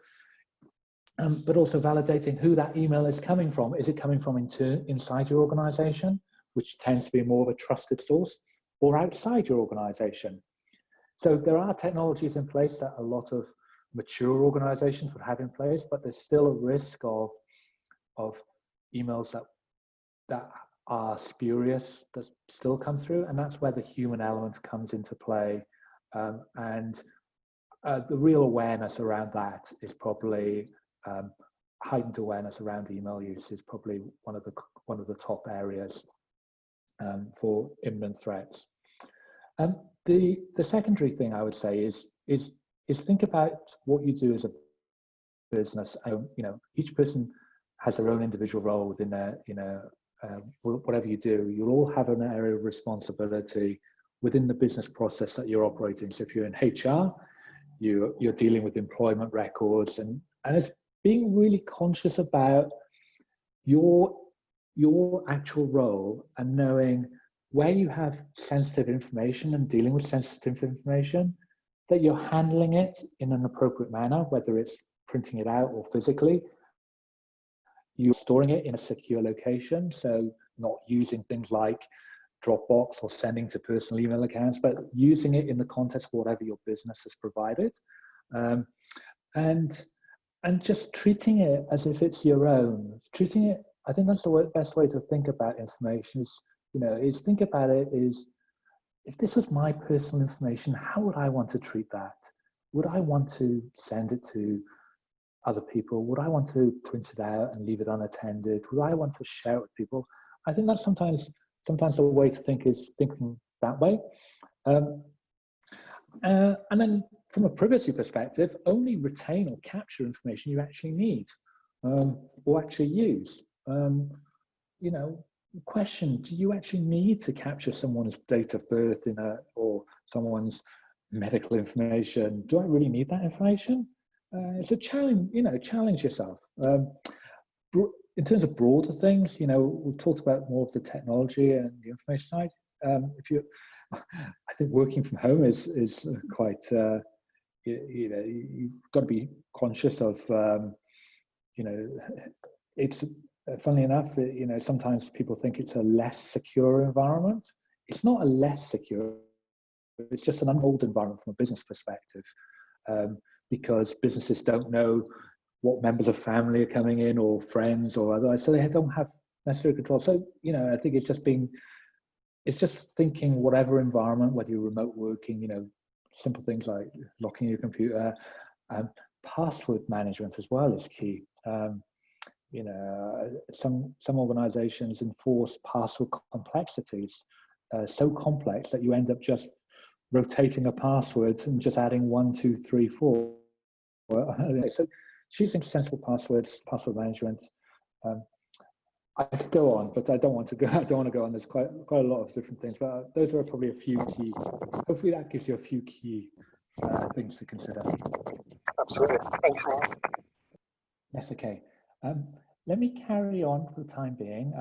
But also validating who that email is coming from. Is it coming from inside your organization, which tends to be more of a trusted source, or outside your organization? So there are technologies in place that a lot of mature organizations would have in place, but there's still a risk of emails that are spurious that still come through, and that's where the human element comes into play. And the real awareness around that is probably heightened awareness around email use is probably one of the top areas for imminent threats. The secondary thing I would say is think about what you do as a business. Each person has their own individual role within whatever you do. You'll all have an area of responsibility within the business process that you're operating. So if you're in HR, you're dealing with employment records, and it's being really conscious about your actual role and knowing where you have sensitive information and dealing with sensitive information, that you're handling it in an appropriate manner, whether it's printing it out or physically. You're storing it in a secure location, so not using things like Dropbox or sending to personal email accounts, but using it in the context of whatever your business has provided. And just treating it as if it's your own. Treating it, I think that's the best way to think about information is think about it is, if this was my personal information, how would I want to treat that? Would I want to send it to other people? Would I want to print it out and leave it unattended? Would I want to share it with people? I think that's sometimes the way to think is thinking that way. And then from a privacy perspective, only retain or capture information you actually need or actually use. Question, do you actually need to capture someone's date of birth or someone's medical information? Do I really need that information? It's a challenge, challenge yourself. In terms of broader things, we've talked about more of the technology and the information side. I think working from home is quite, you've got to be conscious of, it's, funnily enough, sometimes people think it's a less secure environment. It's not a less secure, it's just an old environment from a business perspective, because businesses don't know what members of family are coming in or friends or otherwise, so they don't have necessary control. So, I think it's just thinking whatever environment, whether you're remote working, simple things like locking your computer, password management as well is key. Some organizations enforce password complexities, so complex that you end up just rotating a password and just adding 1, 2, 3, 4. So choosing sensible passwords, password management. I could go on, but I don't want to go on. There's quite a lot of different things, but those are probably a few key. Hopefully that gives you a few key things to consider. Absolutely. Thanks, Mark. Yes, okay. Let me carry on for the time being.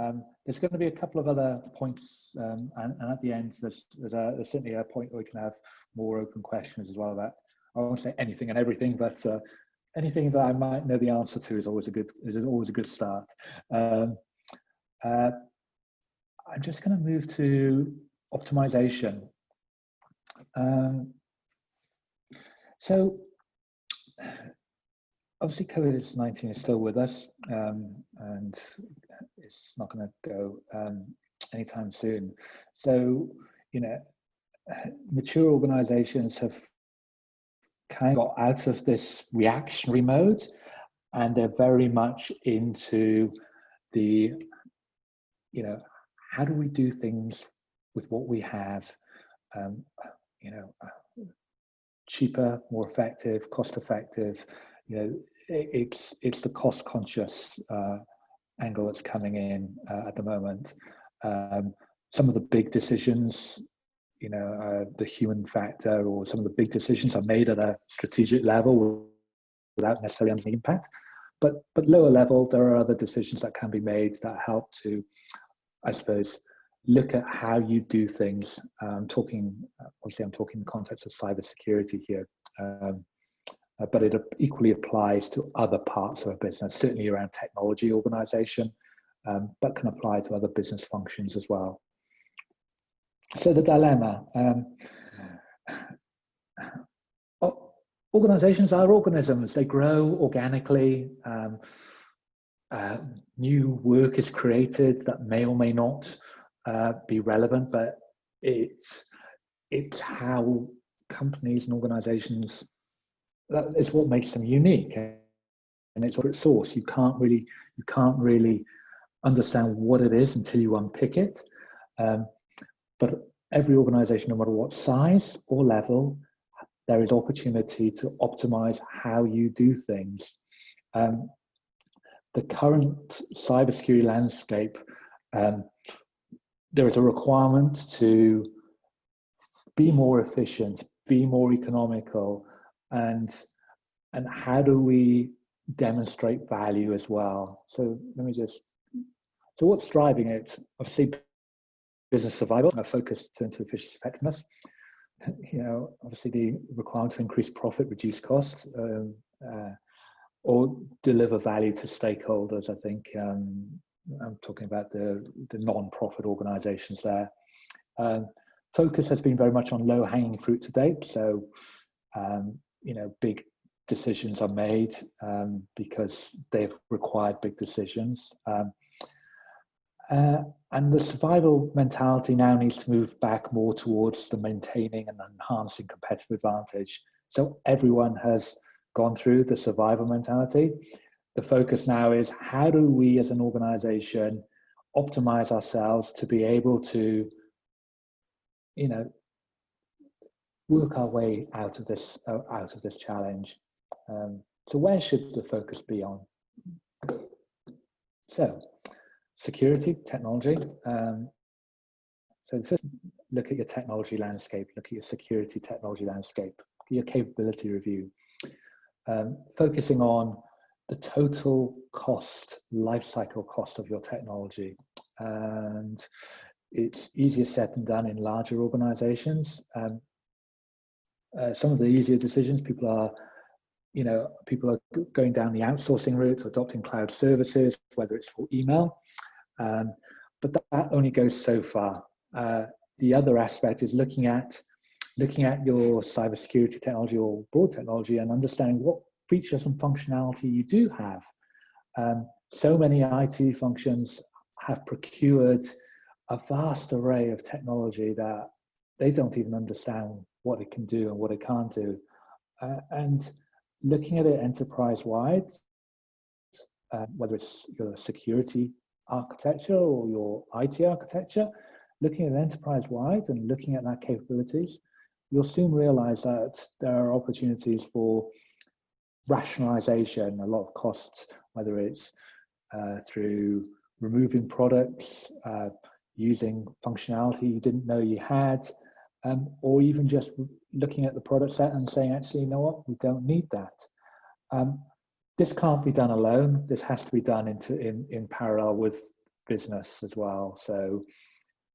There's going to be a couple of other points, and at the end, there's certainly a point where we can have more open questions as well about, I won't say anything and everything, but anything that I might know the answer to is always a good start. I'm just going to move to optimization. So obviously COVID-19 is still with us, and it's not going to go anytime soon. So, mature organizations have kind of got out of this reactionary mode, and they're very much into the, how do we do things with what we have, cheaper, more effective, cost effective. It's the cost conscious angle that's coming in at the moment. Some of the big decisions, the human factor, or some of the big decisions are made at a strategic level without necessarily having an impact. But lower level, there are other decisions that can be made that help to, I suppose, look at how you do things. I'm talking in the context of cybersecurity here, but it equally applies to other parts of a business, certainly around technology organization, but can apply to other business functions as well. So the dilemma. Organizations are organisms. They grow organically. New work is created that may or may not be relevant, but it's how companies and organizations that is what makes them unique, and it's secret source. You can't really understand what it is until you unpick it. But every organization, no matter what size or level, there is opportunity to optimize how you do things. The current cybersecurity landscape, there is a requirement to be more efficient, be more economical, and how do we demonstrate value as well? So so what's driving it? Obviously, business survival, a focus to efficiency effectiveness. Obviously the requirement to increase profit, reduce costs, or deliver value to stakeholders. I think I'm talking about the non-profit organizations there. Focus has been very much on low-hanging fruit to date. So, big decisions are made because they've required big decisions. And the survival mentality now needs to move back more towards the maintaining and enhancing competitive advantage. So everyone has gone through the survival mentality. The focus now is, how do we as an organization optimize ourselves to be able to, work our way out of this challenge. So where should the focus be on? So security, technology. So first, look at your technology landscape, look at your security technology landscape, your capability review, focusing on the total cost, life cycle cost of your technology. And it's easier said than done in larger organizations. Some of the easier decisions, people are going down the outsourcing route, adopting cloud services, whether it's for email, but that only goes so far. The other aspect is looking at your cybersecurity technology or broad technology and understanding what features and functionality you do have. So many IT functions have procured a vast array of technology that they don't even understand what it can do and what it can't do. And looking at it enterprise-wide, whether it's your security architecture or your IT architecture, looking at enterprise-wide and looking at that capabilities, you'll soon realize that there are opportunities for rationalization, a lot of costs, whether it's through removing products, using functionality you didn't know you had, or even just looking at the product set and saying, actually, you know what, we don't need that. This can't be done alone. This has to be done in parallel with business as well. So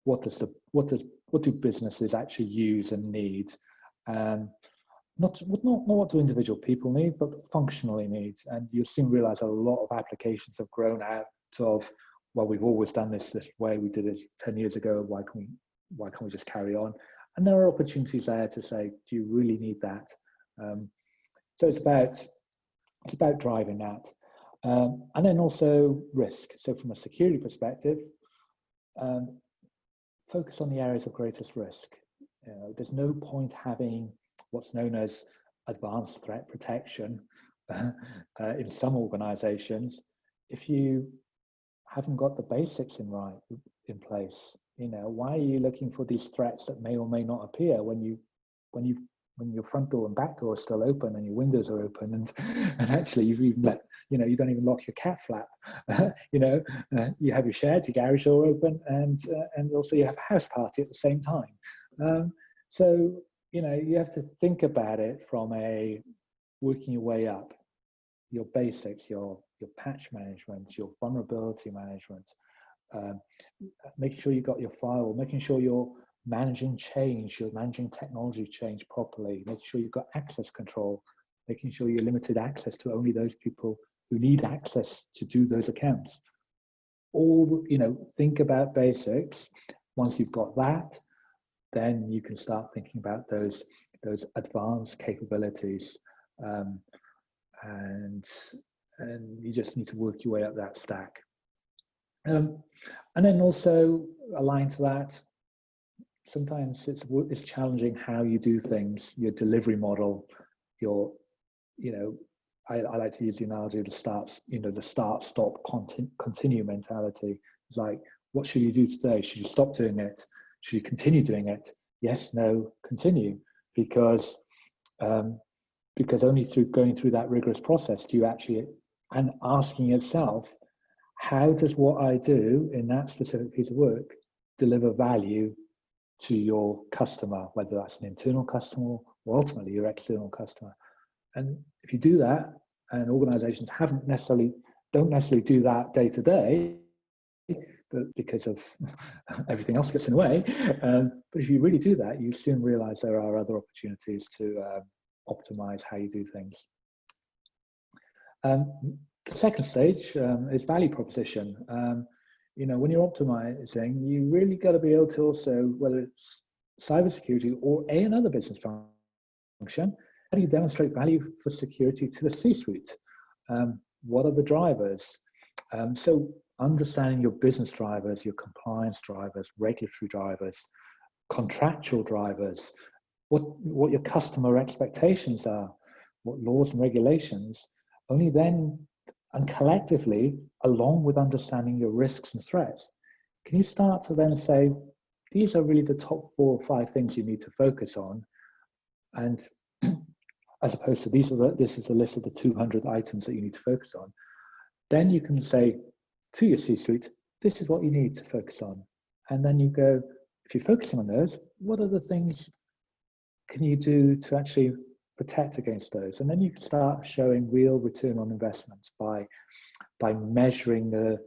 what do businesses actually use and need? Not what do individual people need, but functionally need. And you'll soon realize a lot of applications have grown out of, well, we've always done this way, we did it 10 years ago, why can't we just carry on? And there are opportunities there to say, do you really need that? So it's about driving that. And then also risk. So from a security perspective, focus on the areas of greatest risk. There's no point having what's known as advanced threat protection in some organizations if you haven't got the basics in place. Why are you looking for these threats that may or may not appear when your front door and back door are still open and your windows are open and actually you've even let, you don't even lock your cat flap, you have your shed, your garage door open, and also you have a house party at the same time. So, you have to think about it from a working your way up, your basics, your patch management, your vulnerability management, making sure you've got your firewall, making sure you're managing change, you're managing technology change properly, making sure you've got access control, making sure you're limited access to only those people who need access to do those accounts. All, think about basics. Once you've got that, then you can start thinking about those advanced capabilities, and you just need to work your way up that stack. And then also aligned to that, sometimes it's challenging how you do things, your delivery model, your I like to use the analogy of the start, stop, continue mentality. It's like, what should you do today? Should you stop doing it? Should you continue doing it? Yes, no, continue, because only through going through that rigorous process do you actually, and asking yourself, how does what I do in that specific piece of work deliver value to your customer, whether that's an internal customer or ultimately your external customer? And if you do that, and organizations don't necessarily do that day to day, but because of everything else gets in the way. But if you really do that, you soon realize there are other opportunities to optimize how you do things. The second stage is value proposition. When you're optimizing, you really got to be able to also, whether it's cybersecurity or another business function, how do you demonstrate value for security to the C-suite? What are the drivers? So understanding your business drivers, your compliance drivers, regulatory drivers, contractual drivers, what your customer expectations are, what laws and regulations, only then, and collectively, along with understanding your risks and threats, can you start to then say, these are really the top 4 or 5 things you need to focus on, and as opposed to this is the list of the 200 items that you need to focus on. Then you can say to your C-suite, this is what you need to focus on. And then you go, if you're focusing on those, what other things can you do to actually protect against those? And then you can start showing real return on investment by measuring the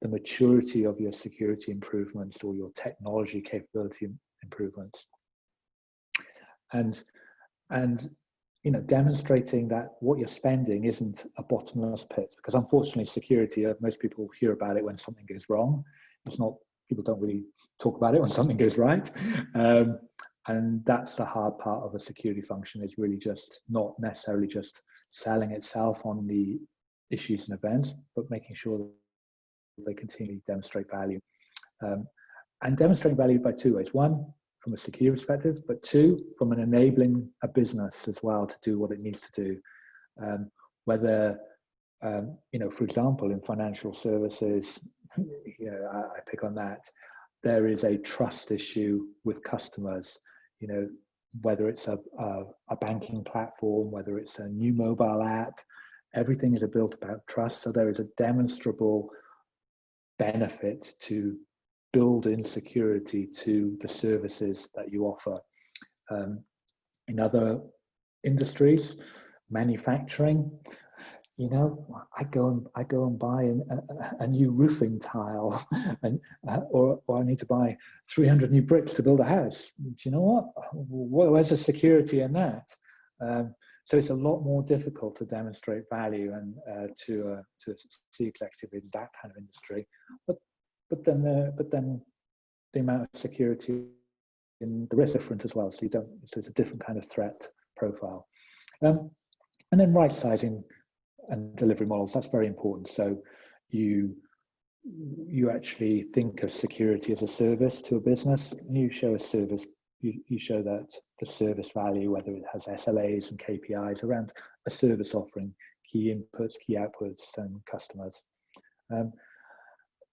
maturity of your security improvements or your technology capability improvements. And demonstrating that what you're spending isn't a bottomless pit, because unfortunately security, most people hear about it when something goes wrong. People don't really talk about it when something goes right. And that's the hard part of a security function, is really just not necessarily just selling itself on the issues and events, but making sure that they continually demonstrate value. And demonstrating value by 2 ways. 1, from a security perspective, but 2, from an enabling a business as well to do what it needs to do. Whether, for example, in financial services, I pick on that, there is a trust issue with customers, whether it's a banking platform, whether it's a new mobile app, everything is built about trust. So there is a demonstrable benefit to build in security to the services that you offer. In other industries, manufacturing, I go and buy a new roofing tile, or I need to buy 300 new bricks to build a house. Do you know what? Where's the security in that? So it's a lot more difficult to demonstrate value and to see executive in that kind of industry. But then the amount of security in the risk is different as well. So it's a different kind of threat profile. And then right sizing and delivery models, that's very important. So you actually think of security as a service to a business. You show a service, you show that the service value, whether it has SLAs and KPIs around a service offering, key inputs, key outputs, and customers.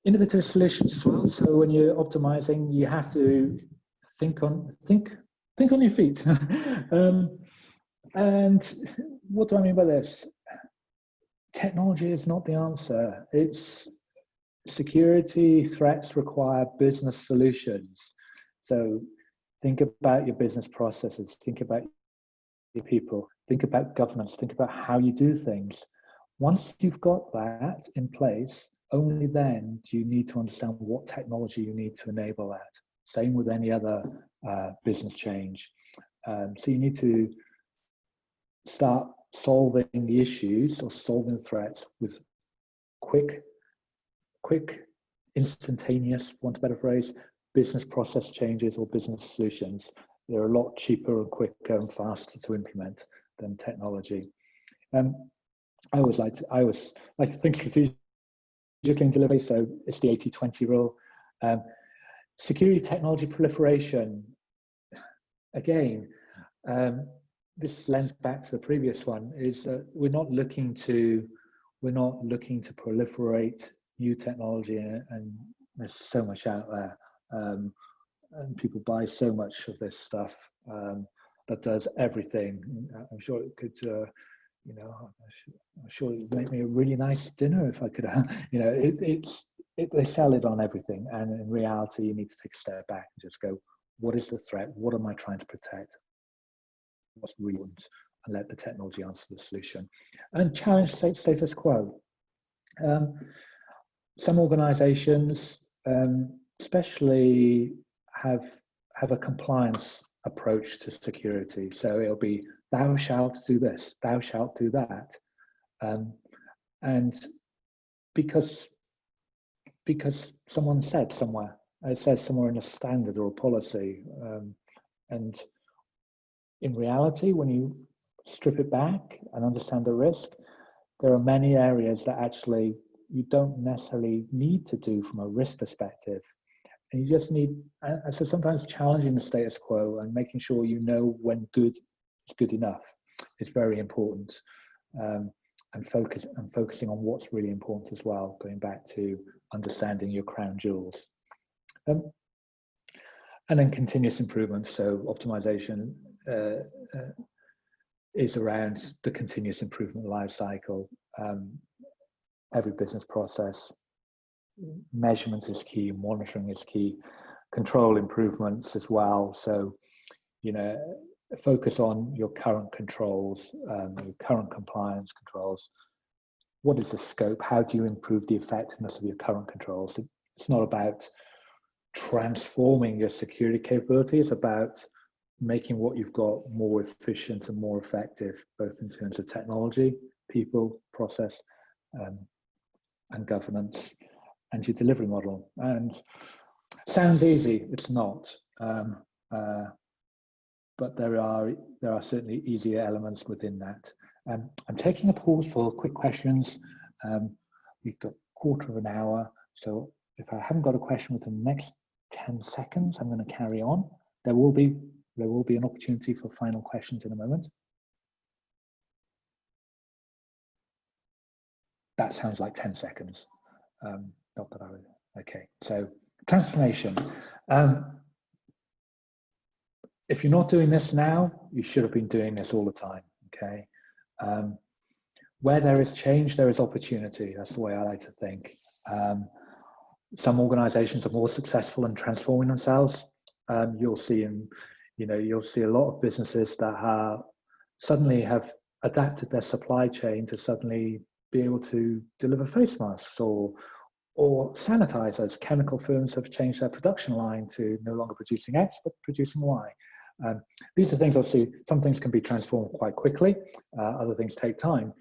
Innovative solutions as well. So when you're optimizing, you have to think on your feet. And what do I mean by this? Technology is not the answer. It's security threats require business solutions. So think about your business processes, think about your people, think about governance, think about how you do things. Once you've got that in place, only then do you need to understand what technology you need to enable that. Same with any other business change. So you need to start solving the issues or solving the threats with quick, instantaneous, want a better phrase, business process changes or business solutions. They're a lot cheaper and quicker and faster to implement than technology. I always like to think strategically in delivery, so it's the 80-20 rule. Security technology proliferation, again, this lends back to the previous one, is we're not looking to proliferate new technology, and there's so much out there, and people buy so much of this stuff that does everything. I'm sure it could, I'm sure it would make me a really nice dinner if I could, they sell it on everything, and in reality, you need to take a step back and just go, what is the threat? What am I trying to protect? What's really important? And let the technology answer the solution. And challenge status quo. Some organizations, especially, have a compliance approach to security. So it'll be, thou shalt do this, thou shalt do that. And because someone said somewhere, it says somewhere in a standard or a policy, and in reality, when you strip it back and understand the risk, there are many areas that actually you don't necessarily need to do from a risk perspective. And you just need, so sometimes challenging the status quo and making sure you know when good is good enough is very important. And focusing on what's really important as well, going back to understanding your crown jewels. And then continuous improvement, so optimization is around the continuous improvement life cycle. Every business process, measurement is key, monitoring is key, control improvements as well. So, focus on your current controls, your current compliance controls. What is the scope? How do you improve the effectiveness of your current controls? It's not about transforming your security capability. It's about making what you've got more efficient and more effective, both in terms of technology, people, process, and governance, and your delivery model. And sounds easy, it's not. But there are certainly easier elements within that. I'm taking a pause for quick questions. We've got a quarter of an hour, so if I haven't got a question within the next 10 seconds, I'm going to carry on. There will be an opportunity for final questions in a moment. That sounds like 10 seconds. Not that I would. Okay, so transformation. If you're not doing this now, you should have been doing this all the time, okay? Where there is change, there is opportunity. That's the way I like to think. Some organizations are more successful in transforming themselves. You'll see you'll see a lot of businesses that suddenly have adapted their supply chain to suddenly be able to deliver face masks or sanitizers. Chemical firms have changed their production line to no longer producing X, but producing Y. These are things I'll see. Some things can be transformed quite quickly. Other things take time.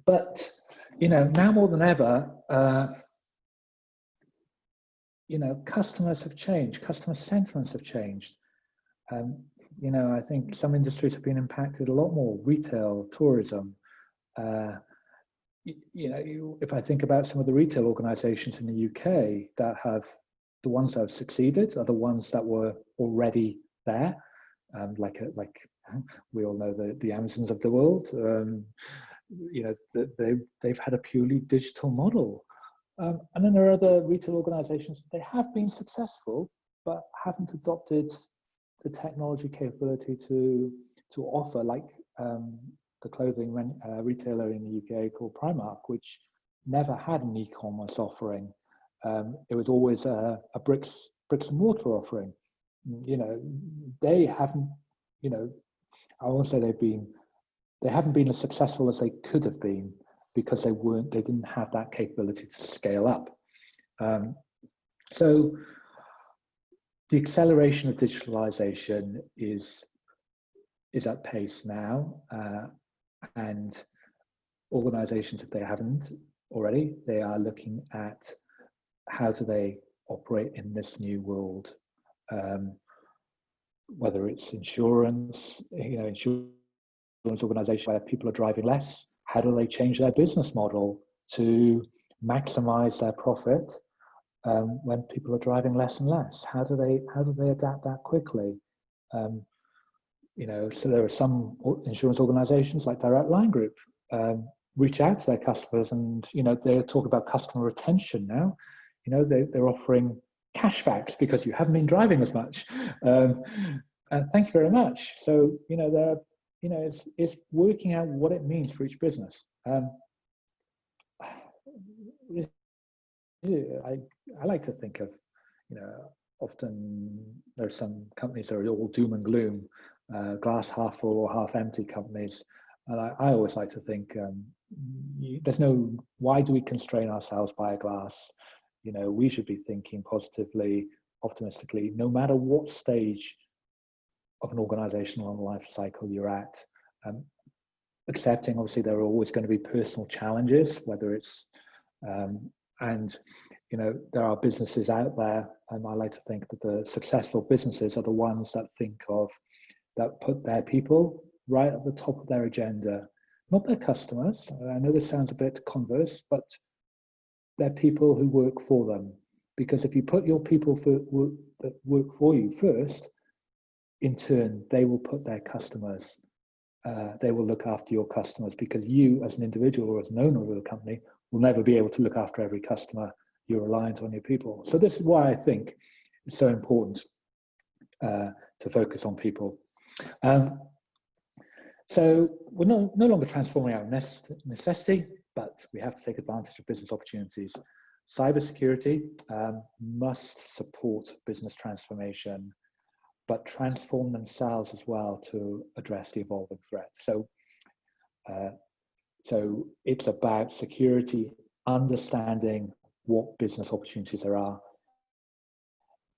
But now more than ever, customers have changed. Customer sentiments have changed. I think some industries have been impacted a lot more. Retail, tourism. If I think about some of the retail organisations in the UK the ones that have succeeded are the ones that were already there, like we all know the Amazons of the world. They've had a purely digital model, and then there are other retail organisations. They have been successful, but haven't adopted the technology capability to offer, like the clothing retailer in the UK called Primark, which never had an e-commerce offering. It was always a bricks and mortar offering. They haven't. I won't say they haven't been as successful as they could have been because they didn't have that capability to scale up. So the acceleration of digitalization is at pace now, and organizations, if they haven't already, they are looking at how do they operate in this new world, whether it's insurance organization where people are driving less. How do they change their business model to maximize their profit when people are driving less and less? How do they adapt that quickly? so there are some insurance organizations like Direct Line Group reach out to their customers, and they talk about customer retention now. They're offering cashbacks because you haven't been driving as much, and thank you very much. So it's working out what it means for each business. I like to think of, often there's some companies that are all doom and gloom, glass half full or half empty companies. And I always like to think, why do we constrain ourselves by a glass? We should be thinking positively, optimistically, no matter what stage of an organizational life cycle you're at. Accepting, obviously, there are always going to be personal challenges, whether it's, there are businesses out there, and I like to think that the successful businesses are the ones that put their people right at the top of their agenda, not their customers. I know this sounds a bit converse, but they're people who work for them. Because if you put your people that work for you first, in turn, they will put their customers. They will look after your customers, because you, as an individual or as an owner of a company, will never be able to look after every customer. You're reliant on your people. So this is why I think it's so important to focus on people. So we're no longer transforming out of necessity, but we have to take advantage of business opportunities. Cybersecurity must support business transformation, but transform themselves as well to address the evolving threat. So it's about security, understanding what business opportunities there are,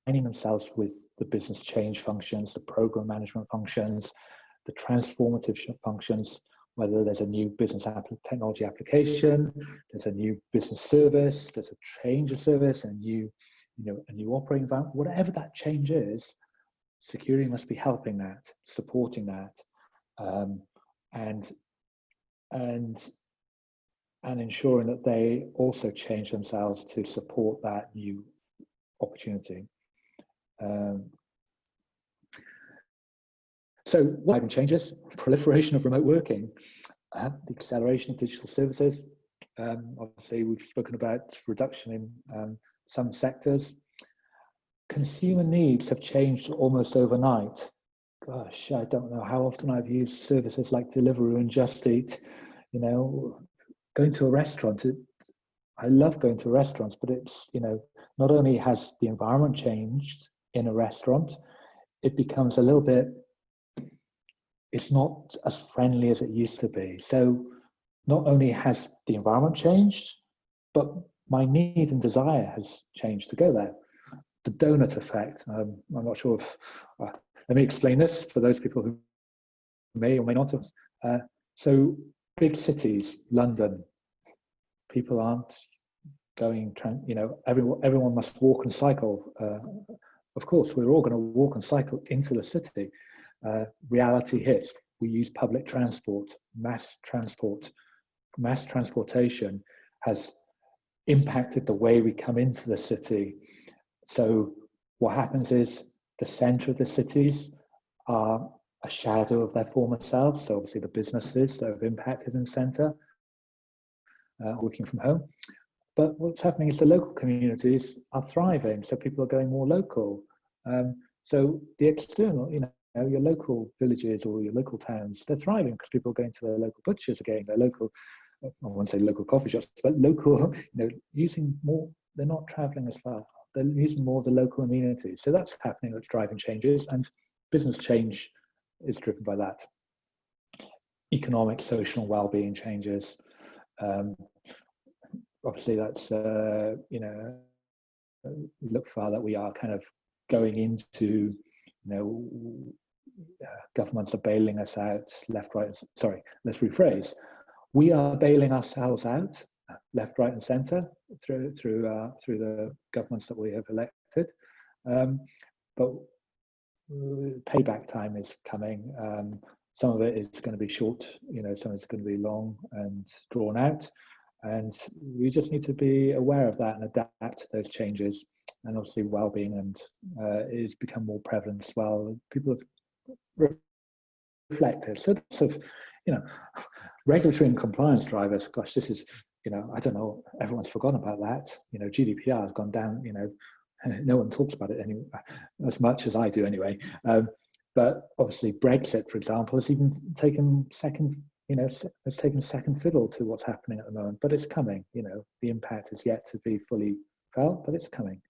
aligning themselves with the business change functions, the program management functions, the transformative functions, whether there's a new business technology application, there's a new business service, there's a change of service, a new operating environment, whatever that change is, security must be helping that, supporting that, and ensuring that they also change themselves to support that new opportunity. So what driving changes? Proliferation of remote working, the acceleration of digital services. Obviously, we've spoken about reduction in some sectors. Consumer needs have changed almost overnight. Gosh, I don't know how often I've used services like Deliveroo and Just Eat. Going to a restaurant, I love going to restaurants, but it's, not only has the environment changed in a restaurant, it becomes a little bit, it's not as friendly as it used to be. So not only has the environment changed, but my need and desire has changed to go there. The donut effect, I'm not sure if, let me explain this for those people who may or may not have. So big cities, London, people aren't going, everyone must walk and cycle. Of course, we're all going to walk and cycle into the city. Reality hits. We use public transport, mass transportation has impacted the way we come into the city. So what happens is the center of the cities are a shadow of their former selves. So obviously the businesses that have impacted in the center, working from home. But what's happening is the local communities are thriving. So people are going more local. So the external, your local villages or your local towns, they're thriving because people are going to their local butchers again, their local, I won't say local coffee shops, but local, using more, they're not traveling as far. They're using more of the local amenities. So that's happening, that's driving changes, and business change is driven by that. Economic, social, well-being changes. Obviously that's, look far that we are kind of going into, governments are bailing us out, left, right, sorry, let's rephrase. We are bailing ourselves out, left, right, and centre through the governments that we have elected. But payback time is coming. Some of it is going to be short, some of it's going to be long and drawn out. And we just need to be aware of that and adapt to those changes. And obviously well-being and it's become more prevalent as well. People have reflective. So sort of, regulatory and compliance drivers, gosh, this is, I don't know, everyone's forgotten about that. GDPR has gone down, no one talks about it as much as I do anyway. But obviously Brexit, for example, has even taken second fiddle to what's happening at the moment, but it's coming. The impact is yet to be fully felt, but it's coming.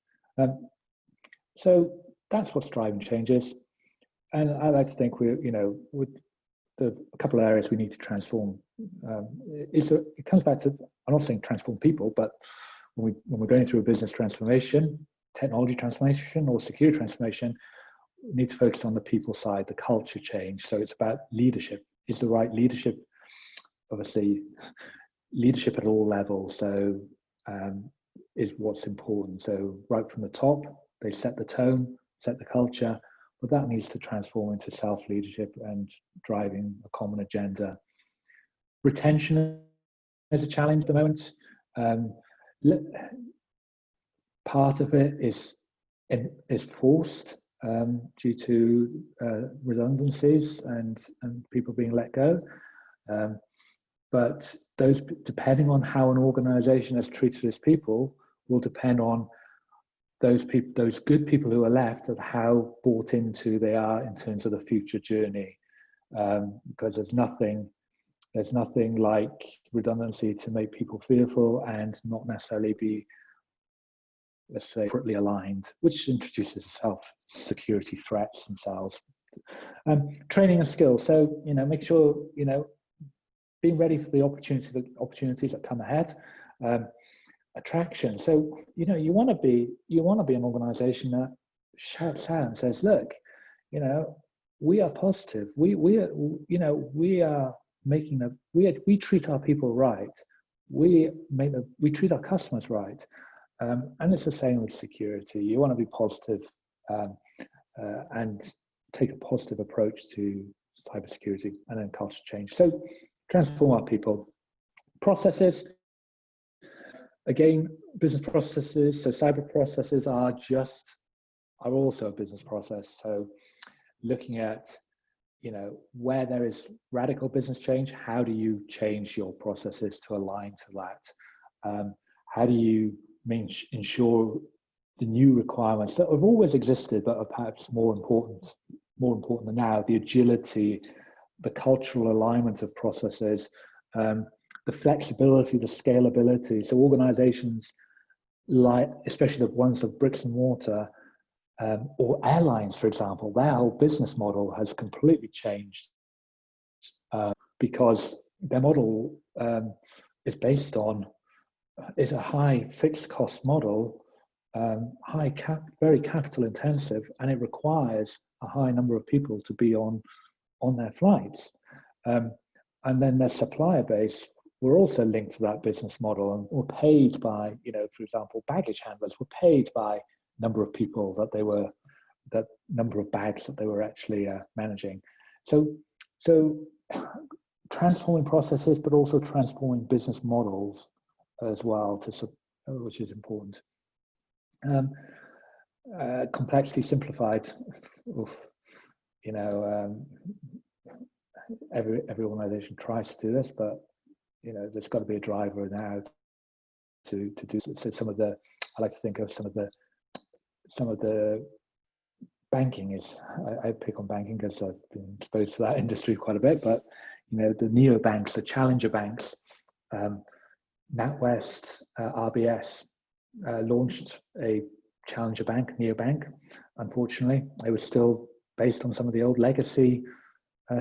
So that's what's driving changes. And I like to think with a couple of areas we need to transform. It comes back to, I'm not saying transform people, but when we're going through a business transformation, technology transformation, or security transformation, we need to focus on the people side, the culture change. So it's about leadership. Is the right leadership? Obviously, leadership at all levels. So is what's important. So right from the top, they set the tone, set the culture, but that needs to transform into self-leadership and driving a common agenda. Retention is a challenge at the moment. Part of it is forced due to redundancies and people being let go. But those, depending on how an organization has treated its people, will depend on those good people who are left, of how bought into they are in terms of the future journey. Because there's nothing like redundancy to make people fearful and not necessarily be, let's say, appropriately aligned, which introduces self-security threats themselves. Training and skills. So, make sure, being ready for the opportunities that come ahead. Attraction. So, you want to be an organization that shouts out and says, look, we are positive. We treat our people right. We treat our customers right. And it's the same with security. You want to be positive and take a positive approach to cybersecurity, and then culture change. So transform our people. Processes. Again, business processes. So cyber processes are also a business process. So looking at, where there is radical business change, how do you change your processes to align to that? How do you ensure the new requirements that have always existed but are perhaps more important than now, the agility, the cultural alignment of processes, the flexibility, the scalability. So organizations like, especially the ones of bricks and mortar, or airlines, for example, their whole business model has completely changed because their model is based on a high fixed cost model, very capital intensive, and it requires a high number of people to be on their flights. And then their supplier base were also linked to that business model and were paid by, for example, baggage handlers were paid by number of people that number of bags that they were actually managing. So transforming processes, but also transforming business models as well, which is important. Complexity simplified. Oof. Every organization tries to do this, but there's got to be a driver now to do so. I like to think of some of the banking is, I pick on banking because I've been exposed to that industry quite a bit, but the neobanks, the challenger banks, NatWest, RBS launched a challenger bank, neobank. Unfortunately, it was still based on some of the old legacy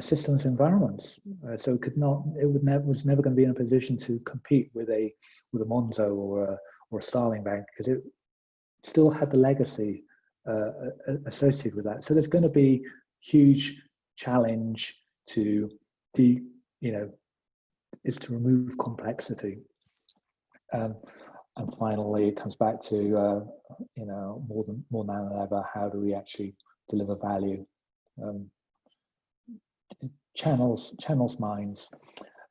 systems environments, so was never going to be in a position to compete with a Monzo or a Starling bank, because it still had the legacy associated with that. So there's going to be huge challenge to is to remove complexity. And finally, it comes back to more now than ever, how do we actually deliver value? Channels minds.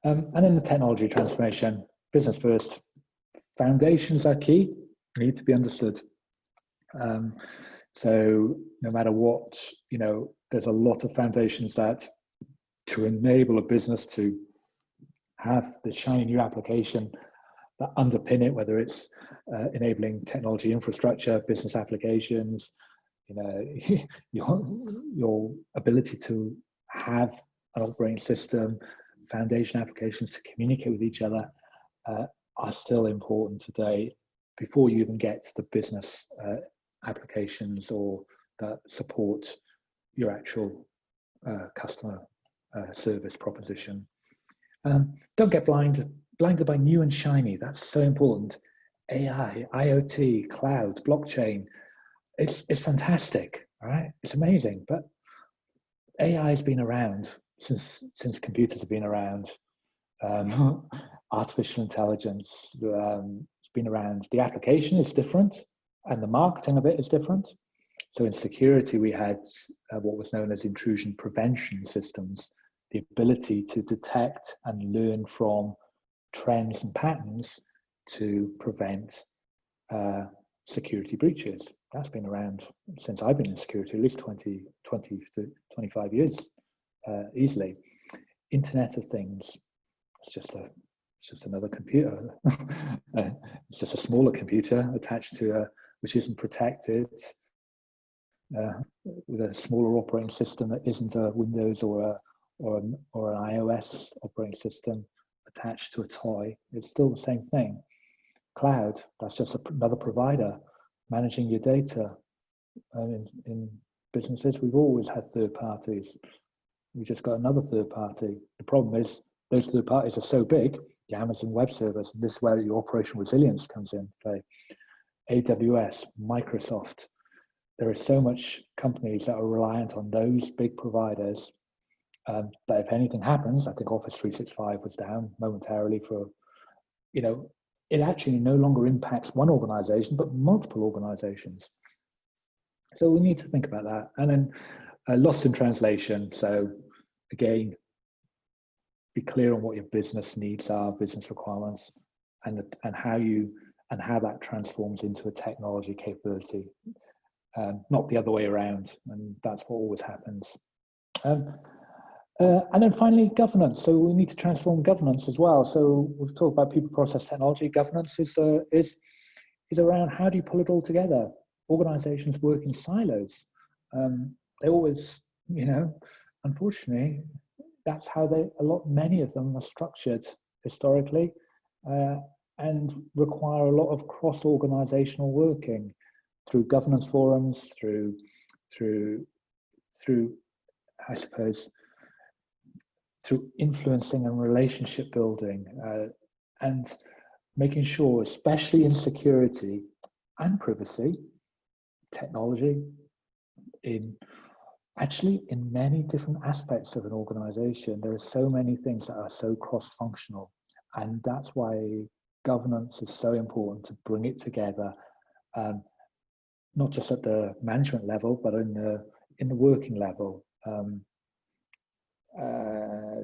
And in the technology transformation, business first, foundations are key, need to be understood. So no matter what, there's a lot of foundations that to enable a business to have the shiny new application that underpin it, whether it's enabling technology infrastructure, business applications, your ability to have an operating system, foundation applications to communicate with each other are still important today before you even get to the business applications or that support your actual customer service proposition. Don't get blinded by new and shiny. That's so important. AI, IoT, cloud, blockchain. It's fantastic, all right? It's amazing. But AI has been around since computers have been around. Artificial intelligence, it's been around. The application is different, and the marketing of it is different. So in security, we had what was known as intrusion prevention systems, the ability to detect and learn from trends and patterns to prevent security breaches. That's been around since I've been in security, at least 20 to 25 years, easily. Internet of Things, it's just another computer. It's just a smaller computer attached to which isn't protected, with a smaller operating system that isn't a Windows or an iOS operating system attached to a toy. It's still the same thing. Cloud, that's just another provider managing your data. In businesses, we've always had third parties. We just got another third party. The problem is those third parties are so big, the Amazon Web Service, and this is where your operational resilience comes in play. AWS, Microsoft. There is so much companies that are reliant on those big providers that if anything happens, I think Office 365 was down momentarily for, it actually no longer impacts one organization, but multiple organizations. So we need to think about that. And then lost in translation. So again, be clear on what your business needs are, business requirements, and how that transforms into a technology capability, not the other way around. And that's what always happens. And then finally, governance. So we need to transform governance as well. So we've talked about people, process, technology. Governance is around how do you pull it all together. Organizations work in silos. They always, unfortunately, that's how many of them are structured historically, and require a lot of cross-organizational working through governance forums, through I suppose, through influencing and relationship building, and making sure, especially in security and privacy, technology, in many different aspects of an organization, there are so many things that are so cross-functional, and that's why governance is so important, to bring it together, not just at the management level, but in the working level.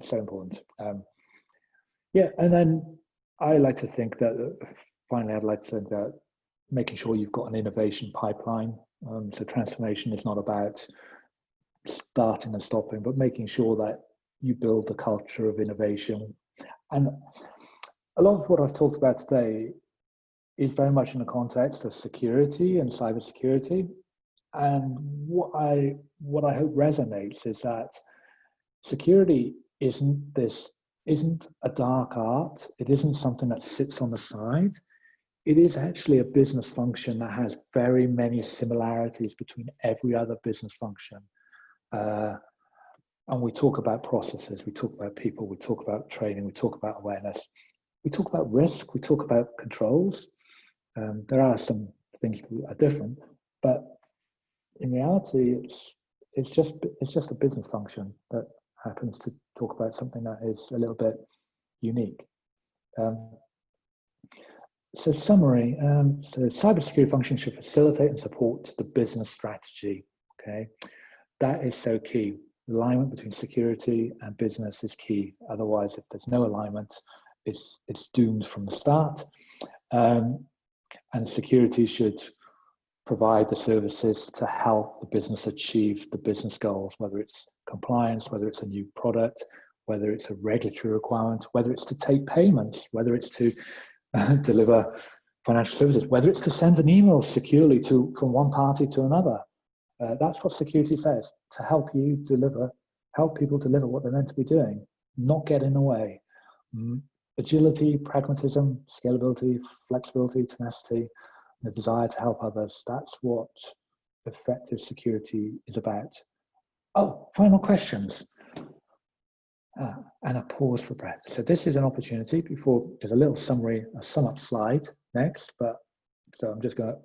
So important. And then I like to think that, finally, I'd like to think that making sure you've got an innovation pipeline. So transformation is not about starting and stopping, but making sure that you build a culture of innovation. And a lot of what I've talked about today is very much in the context of security and cybersecurity. And what I hope resonates is that security isn't a dark art. It isn't something that sits on the side. It is actually a business function that has very many similarities between every other business function. And we talk about processes, we talk about people, we talk about training, we talk about awareness, we talk about risk, we talk about controls. There are some things that are different, but in reality, it's just a business function that happens to talk about something that is a little bit unique. So summary, so cybersecurity functions should facilitate and support the business strategy, okay? That is so key. Alignment between security and business is key. Otherwise, if there's no alignment, it's doomed from the start. And security should provide the services to help the business achieve the business goals, whether it's compliance, whether it's a new product, whether it's a regulatory requirement, whether it's to take payments, whether it's to deliver financial services, whether it's to send an email securely from one party to another. That's what security says, to help people deliver what they're meant to be doing, not get in the way. Agility, pragmatism, scalability, flexibility, tenacity, the desire to help others. That's what effective security is about. Oh, final questions. And a pause for breath. So this is an opportunity before, there's a little summary, a sum up slide next, but so I'm just going to,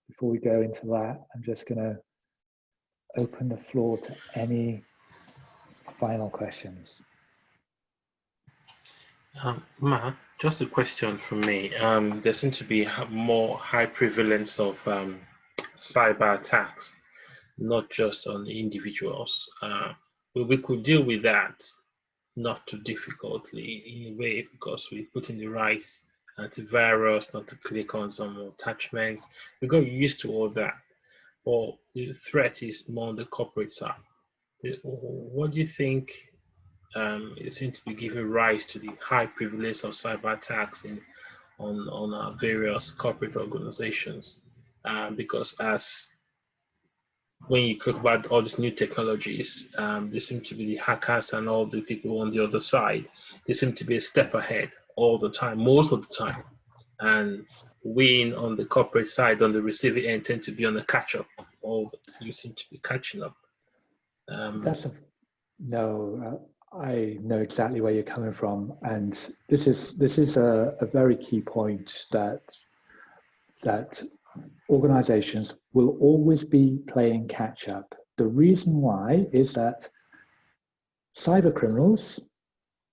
before we go into that, I'm just going to open the floor to any final questions. Ma, just a question from me. There seems to be more high prevalence of cyber attacks, not just on individuals. But we could deal with that not too difficultly in a way, because we put in the right antivirus, not to click on some attachments. We got used to all that. But the threat is more on the corporate side. What do you think it seems to be giving rise to the high prevalence of cyber attacks on various corporate organizations? Because as when you talk about all these new technologies, they seem to be the hackers and all the people on the other side. They seem to be a step ahead all the time, most of the time. And we on the corporate side, on the receiving end, tend to be on the catch up. You seem to be catching up. I know exactly where you're coming from, and this is a very key point that organizations will always be playing catch up. The reason why is that cyber criminals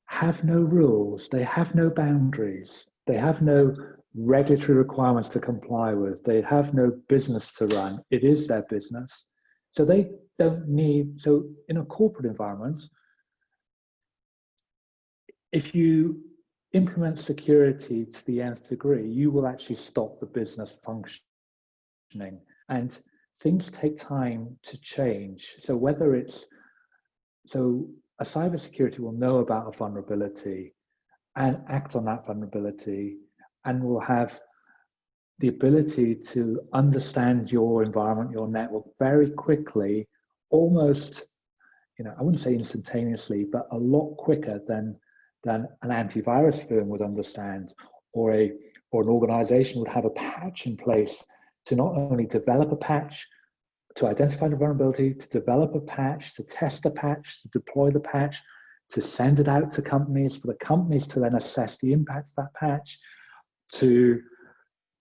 have no rules, they have no boundaries, they have no regulatory requirements to comply with, they have no business to run. It is their business. So they don't need, so in a corporate environment, if you implement security to the nth degree, you will actually stop the business functioning. And things take time to change. So a cybersecurity will know about a vulnerability and act on that vulnerability, and will have the ability to understand your environment, your network very quickly, almost, I wouldn't say instantaneously, but a lot quicker than an antivirus firm would understand, or an organization would have a patch in place to not only develop a patch, to identify the vulnerability, to develop a patch, to test the patch, to deploy the patch, to send it out to companies, for the companies to then assess the impact of that patch, to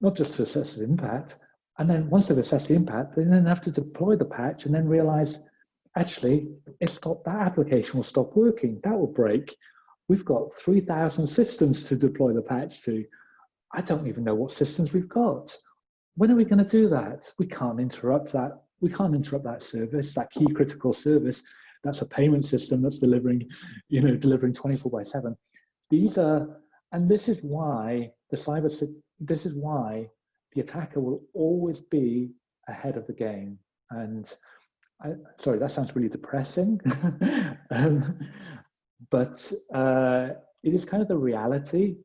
not just to assess the impact, and then once they've assessed the impact, they then have to deploy the patch and then realize, actually, that application will stop working, that will break. We've got 3,000 systems to deploy the patch to. I don't even know what systems we've got. When are we going to do that? We can't interrupt that. We can't interrupt that service, that key critical service. That's a payment system that's delivering 24/7. This is why the attacker will always be ahead of the game. And sorry, that sounds really depressing. But it is kind of the reality.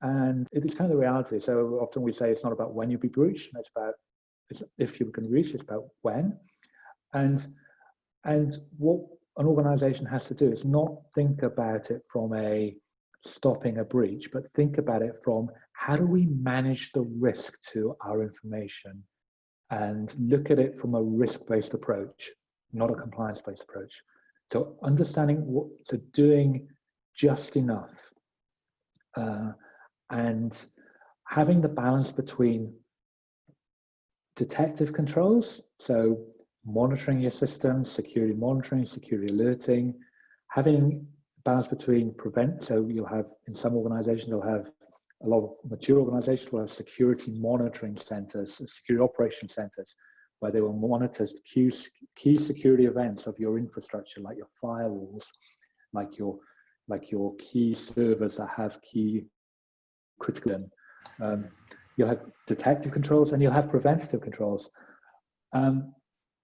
And it is kind of the reality. So often we say it's not about when you'll be breached, it's if you can reach, it's about when. And what an organization has to do is not think about it from a stopping a breach, but think about it from how do we manage the risk to our information, and look at it from a risk-based approach, not a compliance-based approach. So doing just enough, and having the balance between detective controls, so monitoring your systems, security monitoring, security alerting, having balance between so you'll have, in some organizations, you'll have a lot of mature organizations will have security monitoring centers, security operation centers, where they will monitor key security events of your infrastructure, like your firewalls, like your key servers that have key critical. You'll have detective controls and you'll have preventative controls.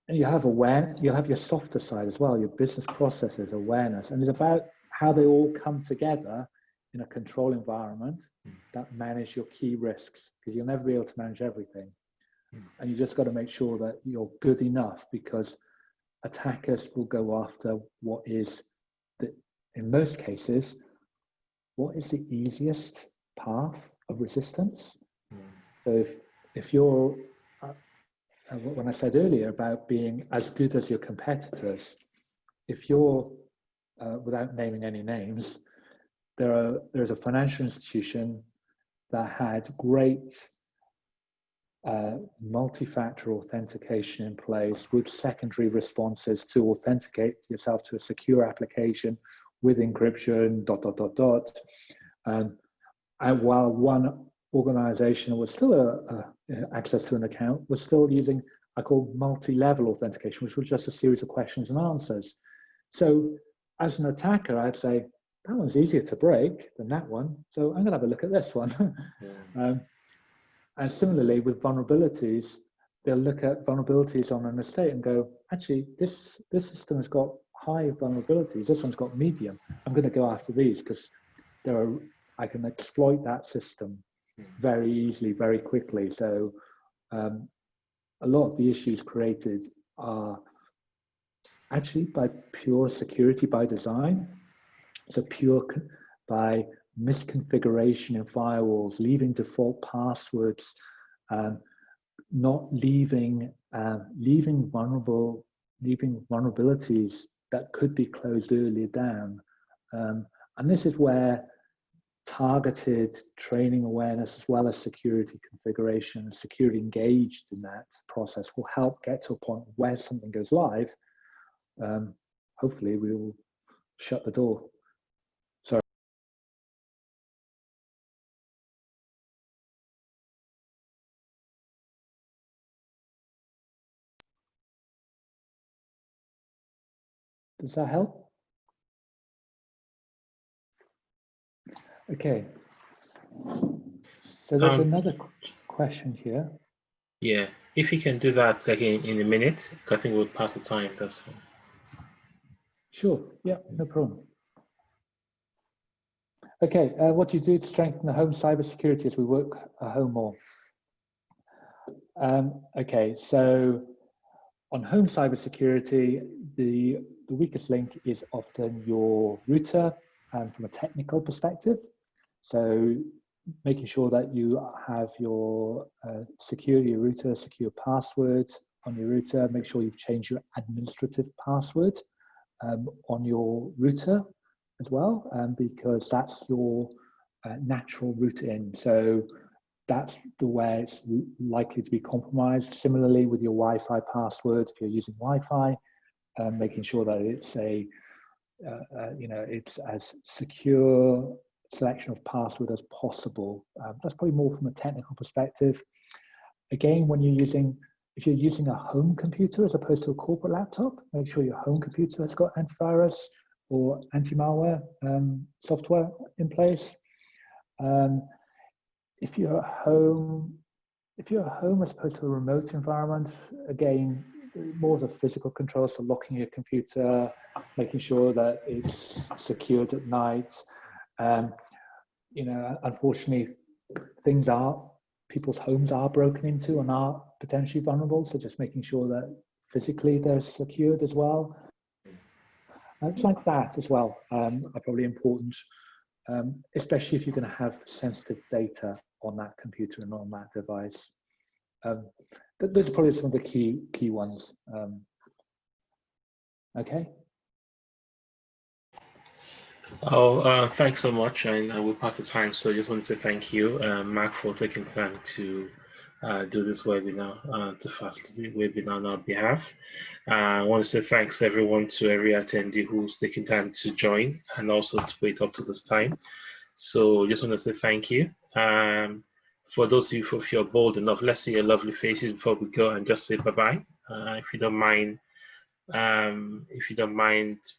And you have awareness, you have your softer side as well, your business processes, awareness, and it's about how they all come together in a control environment that manage your key risks, because you'll never be able to manage everything. And you just got to make sure that you're good enough, because attackers will go after what is, in most cases, what is the easiest path of resistance. So if you're, when I said earlier about being as good as your competitors, if you're, without naming any names, there's a financial institution that had great multi-factor authentication in place with secondary responses to authenticate yourself to a secure application with encryption, ... And while one organization was still access to an account, was still using, I call multi-level authentication, which was just a series of questions and answers. So as an attacker, I'd say, that one's easier to break than that one. So I'm gonna have a look at this one. And similarly with vulnerabilities, they'll look at vulnerabilities on an estate and go, actually, this system has got high vulnerabilities. This one's got medium. I'm gonna go after these because I can exploit that system very easily, very quickly. So a lot of the issues created are actually by pure security by design. So pure by misconfiguration in firewalls, leaving default passwords, not leaving vulnerabilities that could be closed earlier down. And this is where targeted training awareness, as well as security configuration, security engaged in that process, will help get to a point where something goes live. Hopefully we will shut the door. Sorry. Does that help? Okay. So there's another question here. Yeah, if you can do that again in a minute, I think we'll pass the time. That's sure. Yeah, no problem. Okay, what do you do to strengthen the home cybersecurity as we work at home more? Okay, so on home cybersecurity, the weakest link is often your router from a technical perspective. So making sure that you have your security router, secure password on your router, make sure you've changed your administrative password on your router as well, because that's your natural route in. So that's the way it's likely to be compromised. Similarly with your Wi-Fi password, if you're using Wi-Fi, making sure that it's it's as secure selection of password as possible. That's probably more from a technical perspective. Again, if you're using a home computer as opposed to a corporate laptop, make sure your home computer has got antivirus or anti-malware software in place. If you're at home as opposed to a remote environment, again, more of the physical controls, so locking your computer, making sure that it's secured at night. Unfortunately, people's homes are broken into and are potentially vulnerable. So just making sure that physically they're secured as well. It's like that as well are probably important, especially if you're going to have sensitive data on that computer and on that device. Those are probably some of the key ones. Okay. Oh, thanks so much, and I will pass the time. So I just want to say thank you, Mark, for taking time to do this webinar, to facilitate the webinar on our behalf. I want to say thanks everyone to every attendee who's taking time to join and also to wait up to this time. So just want to say thank you. For those of you, if you're bold enough, let's see your lovely faces before we go and just say bye-bye. If you don't mind,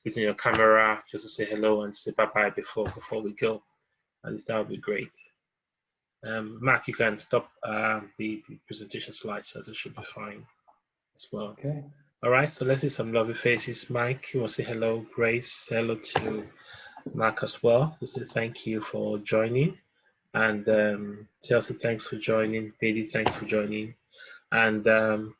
putting your camera just to say hello and say bye-bye before we go. At least that would be great. Mark, you can stop the presentation slides, as it should be fine as well. Okay. All right, so let's see some lovely faces. Mike, you want to say hello? Grace, hello to Mark as well. We say thank you for joining. And Chelsea, thanks for joining. Lady, thanks for joining. And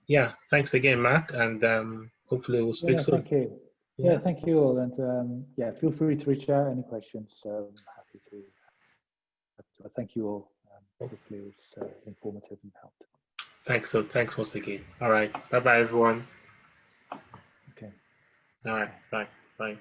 yeah, thanks again, Mark. And hopefully we'll speak Yeah, soon. thank you. Yeah. Yeah, thank you all. And yeah, feel free to reach out any questions. Happy to. Thank you all. Hopefully it was informative and helped. Thanks. So thanks once again. All right. Bye bye, everyone. Okay. All right. Bye. Bye.